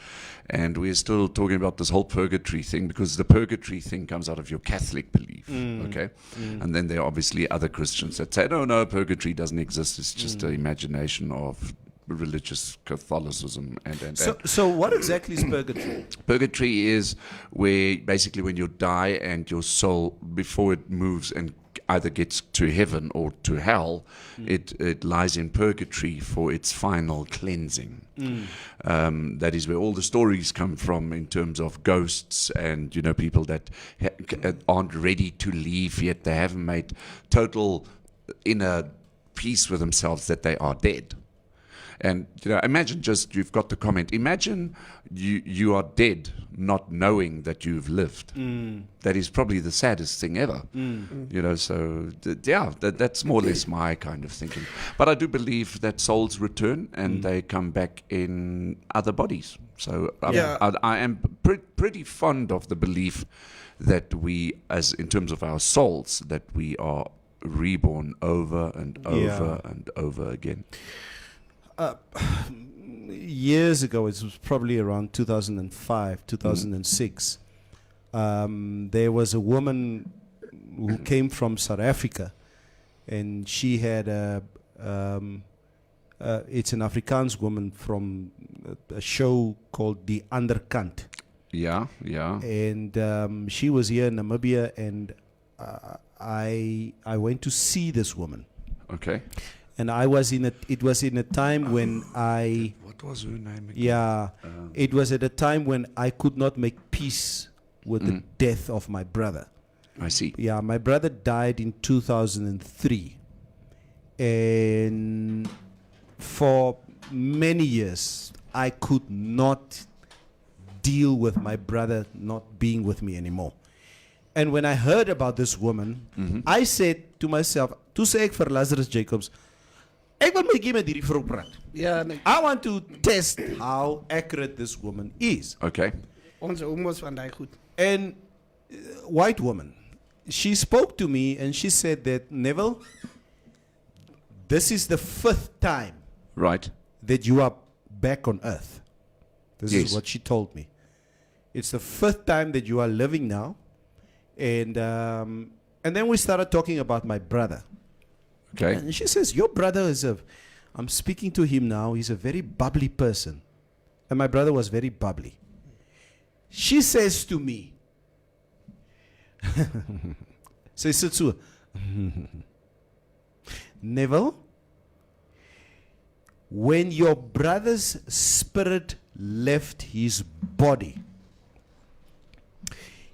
C: and we're still talking about this whole purgatory thing because the purgatory thing comes out of your Catholic belief, okay? And then there are obviously other Christians that say, no, purgatory doesn't exist, it's just an imagination of religious Catholicism and
A: So what exactly is purgatory?
C: Purgatory is where basically when you die and your soul, before it moves and either gets to heaven or to hell, it lies in purgatory for its final cleansing. That is where all the stories come from in terms of ghosts and people that aren't ready to leave yet. They haven't made total inner peace with themselves that they are dead. And imagine just you've got the comment. Imagine you are dead, not knowing that you've lived. That is probably the saddest thing ever. So that's more or less my kind of thinking. But I do believe that souls return and they come back in other bodies. So I am pretty fond of the belief that we, as in terms of our souls, that we are reborn over and over and over again.
A: Years ago, it was probably around 2005, 2006. There was a woman who came from South Africa, and she had it's an Afrikaans woman from a show called The Underkant.
C: Yeah.
A: And she was here in Namibia, and I went to see this woman.
C: Okay.
A: And I was it was in a time when
C: What was her name again?
A: Yeah. It was at a time when I could not make peace with the death of my brother.
C: I see.
A: Yeah, my brother died in 2003. And for many years, I could not deal with my brother not being with me anymore. And when I heard about this woman, I said to myself, toe sê ek vir Lazarus Jacobs, ek wil met hierdie vrou praat.
B: Ja, nee.
A: I want to test how accurate this woman is.
C: Okay.
B: Onze oom's van daai goed.
A: And white woman, she spoke to me and she said that, Neville, this is the 5th time
C: Right.
A: that you are back on earth. This
C: Yes.
A: is what she told me. It's the 5th time that you are living now. And then we started talking about my brother.
C: Okay.
A: And she says, your brother I'm speaking to him now, he's a very bubbly person. And my brother was very bubbly. She says to me, sy sit so, Neville, when your brother's spirit left his body,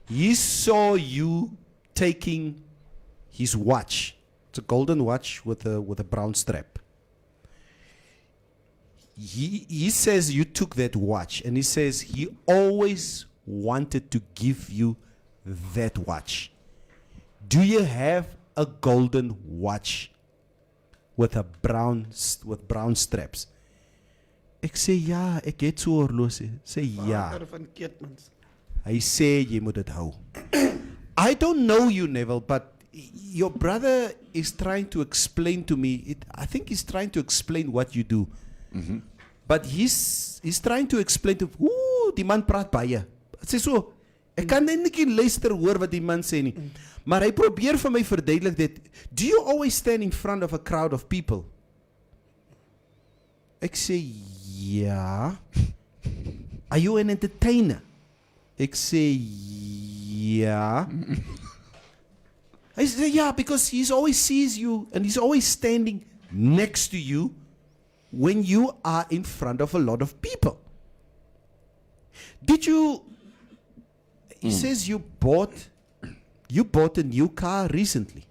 A: he saw you taking his watch. It's a golden watch with a brown strap. He says you took that watch, and he says he always wanted to give you that watch. Do you have a golden watch with brown straps? Ek sê ja, ek het so 'n horlosie. Sê ja.
B: Van Keetmans.
A: Hy sê jy moet dit hou. I don't know you, Neville, but your brother is trying to explain to me. I think he's trying to explain what you do. But he's trying to explain to die man praat baie. Sê so, ek kan net nie luister hoor wat die man sê nie. Maar hy probeer vir my verduidelik dat, do you always stand in front of a crowd of people? Ek sê ja. Are you an entertainer? Ek sê ja. Hy sê yeah, because he always sees you and he's always standing next to you when you are in front of a lot of people. Did you? He says you bought a new car recently.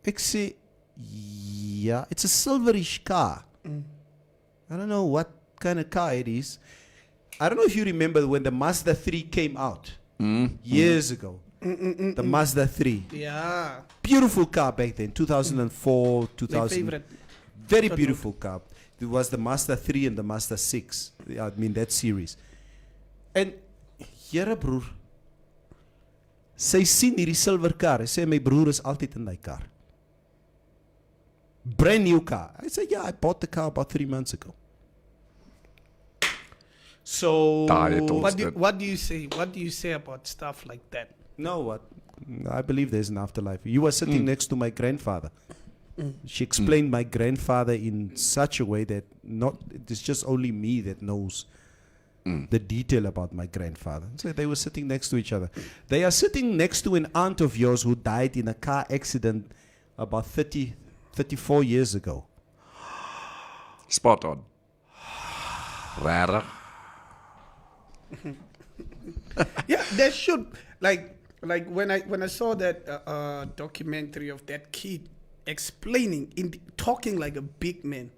A: Ek sê yeah, it's a silverish car. I don't know what kind of car it is. I don't know if you remember when the Mazda 3 came out years ago. The Mazda 3.
B: Ja.
A: Beautiful car back then, 2004, 2000.
B: My favorite.
A: Very beautiful car. It was the Mazda 3 and the Mazda 6. I mean, that series. And, here broer, sy sien hierdie silver car. Sy sê, my broer is altyd in die car. Brand new car. I said, yeah, I bought the car about 3 months ago. So,
B: What do you say? What do you say about stuff like that?
A: no, what? I believe there's an afterlife. You were sitting next to my grandfather. She explained my grandfather in such a way that it's just only me that knows the detail about my grandfather. So they were sitting next to each other. They are sitting next to an aunt of yours who died in a car accident about 34 years ago.
C: Spot on. Rarig.
B: Yeah, there should like when I saw that documentary of that kid explaining talking like a big man.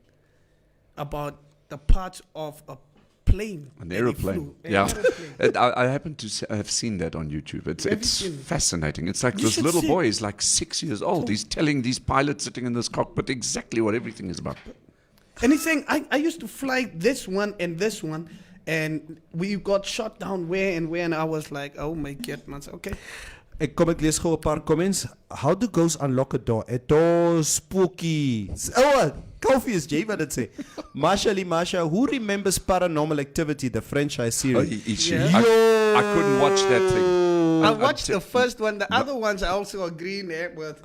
B: about the parts of a plane.
C: An
B: that he
C: aeroplane.
B: flew. An
C: Yeah.
B: aeroplane.
C: I happen to have seen that on YouTube.
B: Have you
C: It's
B: seen it?
C: fascinating. It's like
B: You
C: this
B: should
C: little
B: see
C: boy
B: it.
C: is like 6 years old. He's telling these pilots sitting in this cockpit exactly what everything is about.
B: And he's saying, I used to fly this one, and we got shot down where and where, and I was like, oh my God, man. Okay.
A: Kom ek lees gou 'n paar comments. How do ghosts unlock a door? A door spooky. Oh, Kofi is Jay wat dit sê. Masha, who remembers Paranormal Activity, the franchise
C: Oh,
A: series?
C: I couldn't watch that thing.
B: I watched the first one. The other ones I also agree with.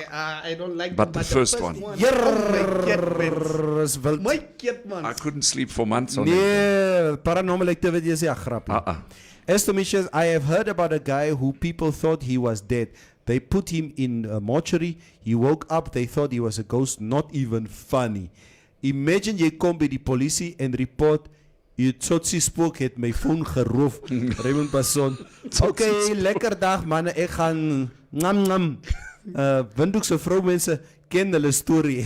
B: I don't like
C: But
B: them.
C: the first one.
B: Oh my God, man.
A: Is wild.
B: My God, man.
C: I couldn't sleep for months on it.
A: Nee, Paranormal Activity is ja grappie. Estimations, I have heard about a guy who people thought he was dead. They put him in a mortuary. He woke up. They thought he was a ghost. Not even funny. Imagine jy kom by die polisie en report, "Die tsotsi spook het my phone geroof." Raymond Basson. Okay, lekker dag manne. Ek gaan ngam. Windhoek se vroumense ken hulle storie.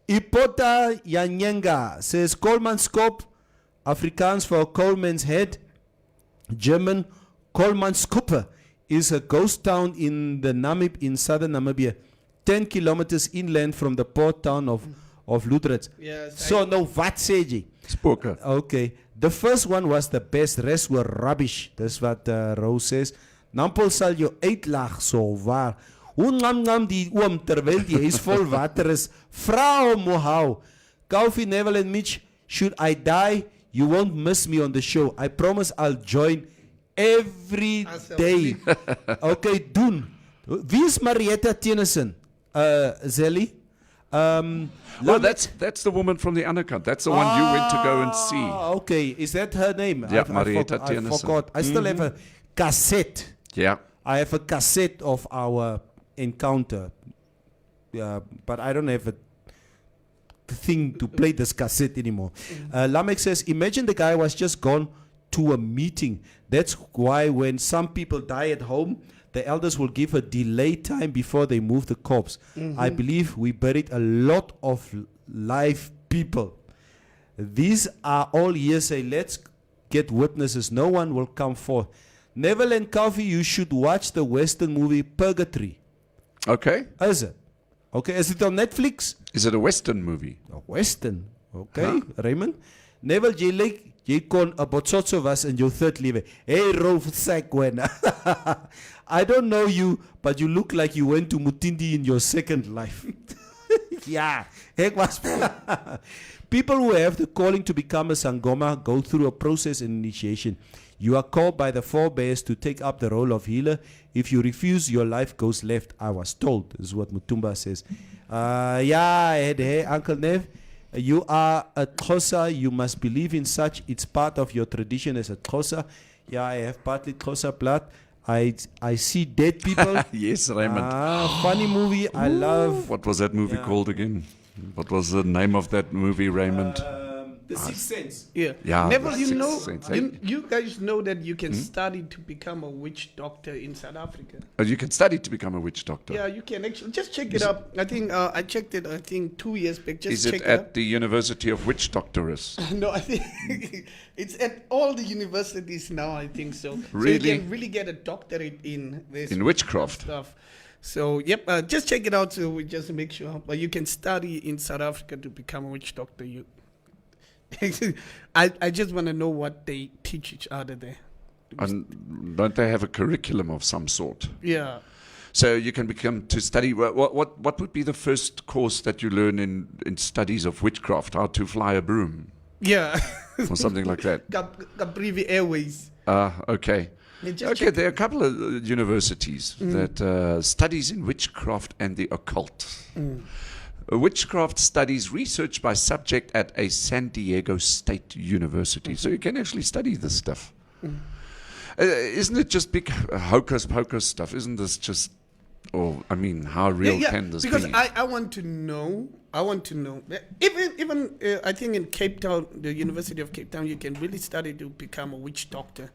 A: Ipota Yanyenga says Coleman's scope, Afrikaans for Coleman's head. German Kolmanskopje is a ghost town in the Namib in southern Namibia, 10 kilometers inland from the port town of Ludrets.
B: Yes,
A: So no, wat sê jy?
C: Spoken.
A: Okay, the first one was the best, rest were rubbish. Dis wat Rose says. Nampel sal jou uitlag so waar. Hoe ngam die oom terwyl die huis vol water is. Vra hom hoe hou. Kofi, Neville and Mitch, should I die? You won't miss me on the show. I promise I'll join every day. Okay, doen. Wie is Marietta Tennyson? Zelly?
C: Well, that's the woman from the undercut. That's the one you went to go and see.
A: Okay, is that her name?
C: Yeah, Marietta
A: I
C: Tennyson.
A: forgot. I still have a cassette.
C: Yeah.
A: I have a cassette of our encounter. Yeah, but I don't have a thing to play this cassette anymore. Lamek says, imagine the guy was just gone to a meeting. That's why when some people die at home, the elders will give a delay time before they move the corpse. I believe we buried a lot of live people. These are all hearsay. Let's get witnesses. No one will come forth. Neville and Coffee, you should watch the Western movie Purgatory.
C: Okay.
A: Is it? Okay, is it on Netflix?
C: Is it a Western movie?
A: A Western. Okay, Raymond. Neville, jy kon 'n botsotso was in jou third lewe. Hey, Rolf Sakwena. I don't know you, but you look like you went to Mutindi in your second life. Yeah, ek was. People who have the calling to become a Sangoma go through a process in initiation. You are called by the forebears to take up the role of healer. If you refuse, your life goes left. I was told. This is what Mutumba says. Hey, Uncle Nev, you are a Xhosa. You must believe in such. It's part of your tradition as a Xhosa. Yeah, I have partly Xhosa blood. I see dead people.
C: Yes, Raymond.
A: Funny movie. I love.
C: What was that movie called again? What was the name of that movie, Raymond?
A: The Sixth Sense.
B: Yeah.
C: Yeah,
B: Neville,
C: the
B: you
C: Sixth
B: know,
C: Sense.
B: you guys know that you can study to become a witch doctor in South Africa.
C: You can study to become a witch doctor.
B: Yeah, you can actually just check it up. I think I checked it. I think 2 years back. Just
C: Is
B: check
C: it
B: it
C: at
B: up.
C: the University of Witch Doctoress?
B: No, I think it's at all the universities now. I think so.
C: Really?
B: So you can really get a doctorate in this
C: In witchcraft?
B: stuff. So yep, just check it out. So we just make sure. But you can study in South Africa to become a witch doctor. You. I just want to know what they teach each other there.
C: And don't they have a curriculum of some sort?
B: Yeah.
C: So you can become to study. What would be the first course that you learn in studies of witchcraft? How to fly a broom
B: Yeah.
C: or something like that?
B: Caprivi Airways.
C: Okay.
B: Just
C: Okay,
B: check-
C: there are a couple of universities that studies in witchcraft and the occult. Witchcraft studies research by subject at a San Diego State University. So you can actually study this stuff. Isn't it just big hocus pocus stuff? Isn't this just, I mean, how real can this
B: because
C: be?
B: I want to know. Even I think in Cape Town, the University of Cape Town, you can really study to become a witch doctor.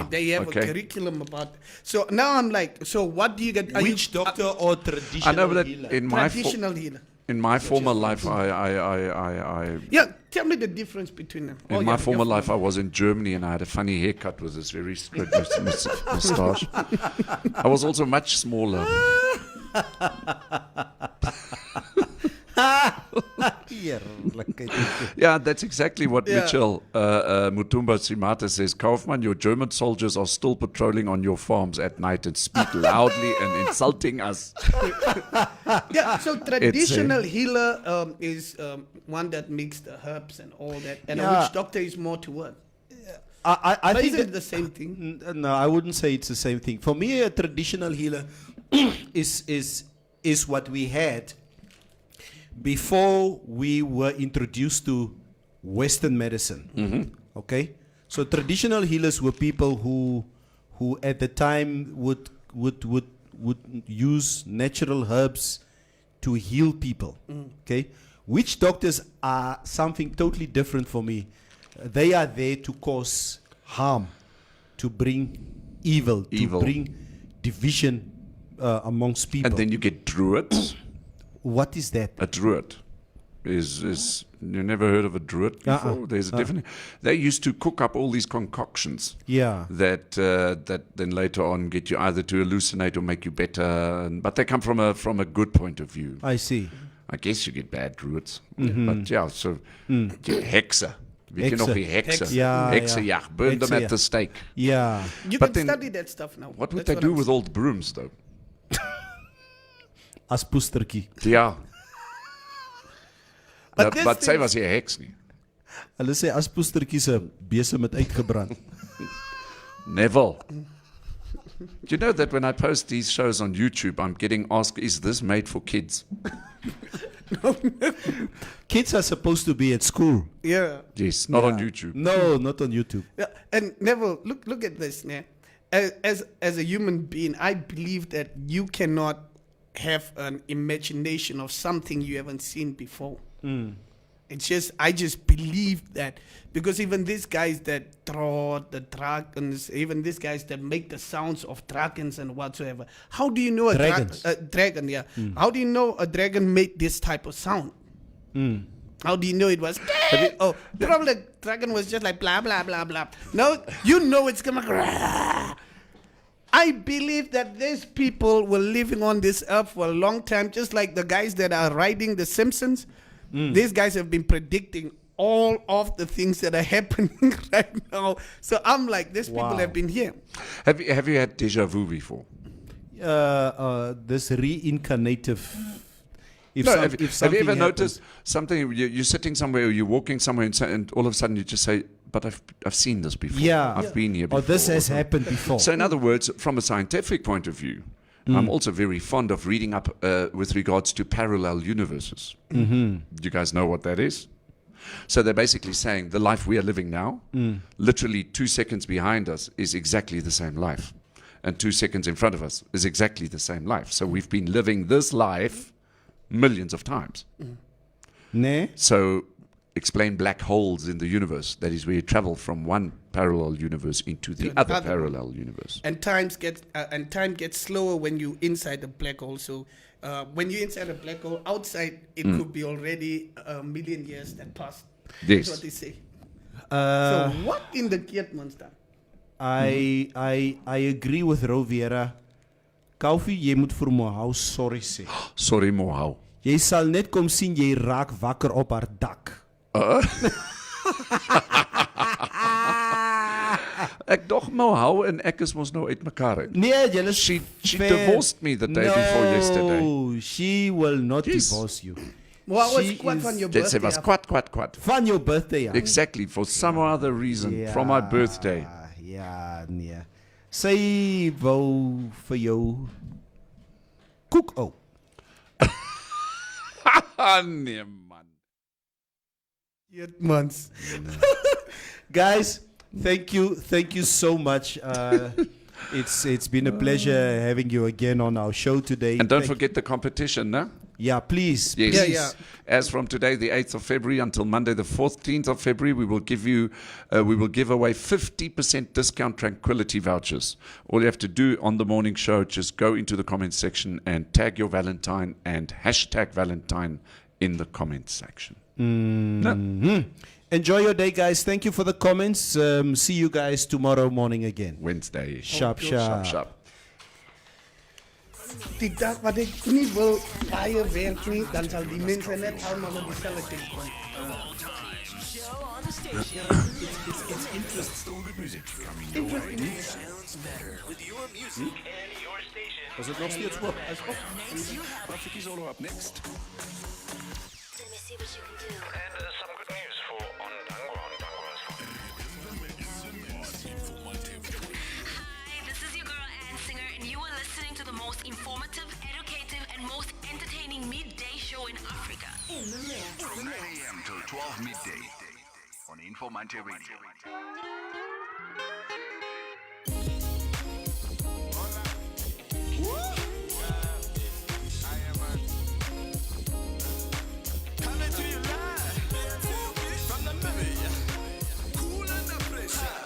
B: They have a curriculum about. So now I'm like, so what do you get?
A: Witch doctor or traditional
C: I know that
A: healer?
C: in my
B: Traditional healer.
C: In my former life, I
B: Yeah, tell me the difference between them.
C: in my former life, I was in Germany and I had a funny haircut with this very straight moustache. I was also much smaller. Yeah, that's exactly what Mitchell Mutumba Simata says. Kaufman, your German soldiers are still patrolling on your farms at night and speak loudly and insulting us.
B: Yeah, so traditional healer is one that makes the herbs and all that. And a witch doctor is more to what?
A: I
B: But
A: think
B: isn't it the same thing?
A: No, I wouldn't say it's the same thing. For me, a traditional healer is what we had before we were introduced to Western medicine. Okay, so traditional healers were people who at the time would use natural herbs to heal people. Okay, witch doctors are something totally different for me. They are there to cause harm, to bring evil. To bring division amongst people.
C: And then you get druids.
A: What is that?
C: A druid is you never heard of a druid before? There's a definite. They used to cook up all these concoctions.
A: Yeah.
C: That then later on get you either to hallucinate or make you better. But they come from a good point of view.
A: I see.
C: I guess you get bad druids. But yeah, so heksen. Weet je nog wie heksen?
A: Ja,
C: Heksenjacht. Burn them at the stake.
A: Yeah.
B: You
C: But
B: can
C: then
B: study that stuff now.
C: What would
B: That's
C: they do
B: I'm
C: with all the brooms though?
A: As poestertjie.
C: Ja.
B: But this
C: Wat sy
B: thing-
C: was nie 'n heks nie.
A: Hulle sê as poestertjie se besem het uitgebrand.
C: Neville. Do you know that when I post these shows on YouTube, I'm getting asked, is this made for kids?
A: Kids are supposed to be at school.
B: Yeah.
C: Yes, not on YouTube.
A: No, not on YouTube.
B: Yeah, and Neville, look at this, man. As a human being, I believe that you cannot have an imagination of something you haven't seen before. It's just I just believe that because even these guys that draw the dragons, even these guys that make the sounds of dragons and whatsoever. How do you know a
A: Dragons.
B: dragon? Yeah. How do you know a dragon made this type of sound? How do you know it was? Probably the dragon was just like blah blah blah blah. No, you know it's gonna. I believe that these people were living on this earth for a long time, just like the guys that are writing The Simpsons. These guys have been predicting all of the things that are happening right now. So I'm like, these people have been here.
C: Have you had deja vu before?
A: This reincarnative.
C: Have you ever noticed something? You're sitting somewhere, or you're walking somewhere, and all of a sudden you just say, "But I've seen this before.
A: Yeah.
C: I've been here before."
A: Or this has happened before.
C: So, in other words, from a scientific point of view, I'm also very fond of reading up with regards to parallel universes. Do you guys know what that is? So they're basically saying the life we are living now, literally 2 seconds behind us is exactly the same life. And 2 seconds in front of us is exactly the same life. So we've been living this life millions of times.
A: Nee?
C: So explain black holes in the universe. That is where you travel from one parallel universe into the other
B: another
C: parallel universe.
B: And time gets slower when you inside the black hole. So when you're inside a black hole, outside it could be already a million years that passed.
C: Yes.
B: That's what they say. So what in the Kiet monster?
A: I agree with Rovera. Kaufi, jy moet vir Mohau sorry sê.
C: Sorry, Mohau.
A: Jy sal net kom sien jy raak wakker op haar dak.
C: Ek dog Mohau en ek is mos nou uitmekaar uit.
A: Nee, julle
C: She divorced me the day before yesterday.
A: No, she will not
C: Yes.
A: divorce you.
B: What was
A: She
B: kwad
A: is-
B: van your
C: Dit sê
B: birthday?
C: was kwad.
A: Van your birthday af.
C: Exactly, for some other reason, from my birthday.
A: Ja, nee. Sy wou vir jou koek ou.
C: Nee, man.
B: Kiet months.
A: Guys, thank you so much. It's been a pleasure having you again on our show today.
C: And don't
A: Thank-
C: forget the competition, no?
A: Yeah, please.
C: Yes.
B: Yeah,
A: please.
B: yeah.
C: As from today, the 8th of February, until Monday, the 14th of February, we will give away 50% discount Tranquility vouchers. All you have to do on the morning show, just go into the comments section and tag your Valentine and hashtag Valentine in the comments section. No.
A: Enjoy your day, guys. Thank you for the comments. See you guys tomorrow morning again.
C: Wednesday.
A: Sharp.
C: Sharp.
B: Die dag wat ek nie wil baie werk nie, dan sal die mense net allemaal op dieselfde ding kom.
D: It's interesting. Good music coming your way. Sounds better with your music and your station.
A: Was het nog steeds op?
D: Traffic is all up next.
E: Let me see what you can do.
F: And some good news for Ondango.
E: Hi, this is your girl Ann Singer, and you are listening to the most informative, educative, and most entertaining midday show in Africa.
G: From 9 a.m. till 12 midday on Informante Radio.
D: Coming to you live from the Namibia. Cool under pressure.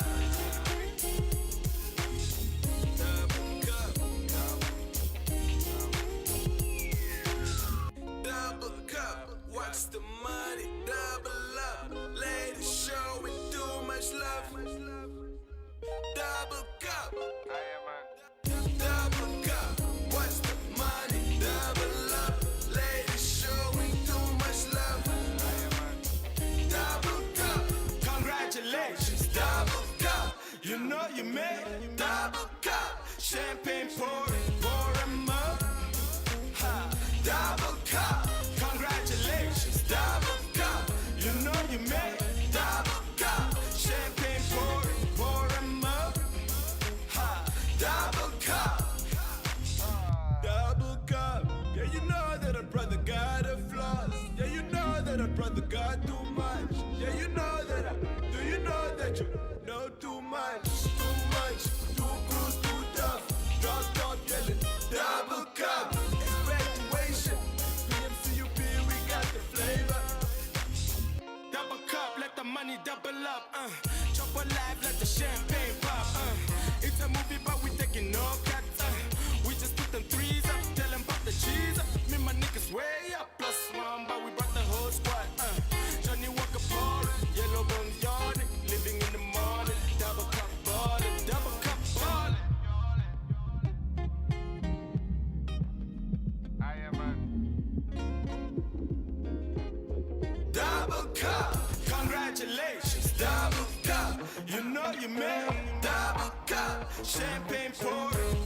D: Double cup, what's the money? Double up, ladies show it too much love. Double cup, double cup, what's the money? Double up, ladies showing too much love. Double cup, congratulations, double cup. You know you made double cup, champagne pouring up. Ha, double cup, congratulations, double cup. You know you made double cup, champagne pouring up. Ha, double cup, double cup. Yeah, you know that a brother got a flaws. Yeah, you know that a brother got too much. Yeah, you know that do you know that you know too much, too cruise, too tough. Don't yelling, double cup. Graduation, PMCUP, we got the flavor. Double cup, let the money double up. Chop alive, let the champagne pop. It's a movie, but we taking no cuts. We just put them threes up, tell them about the cheese. Me and my niggas way up, plus one, but we brought the whole squad. Johnny Walker ballin', yellow bones yawning, living in the morning. Double cup ballin', double cup ballin'. Double cup, congratulations, double cup. You know you made double cup, champagne pouring.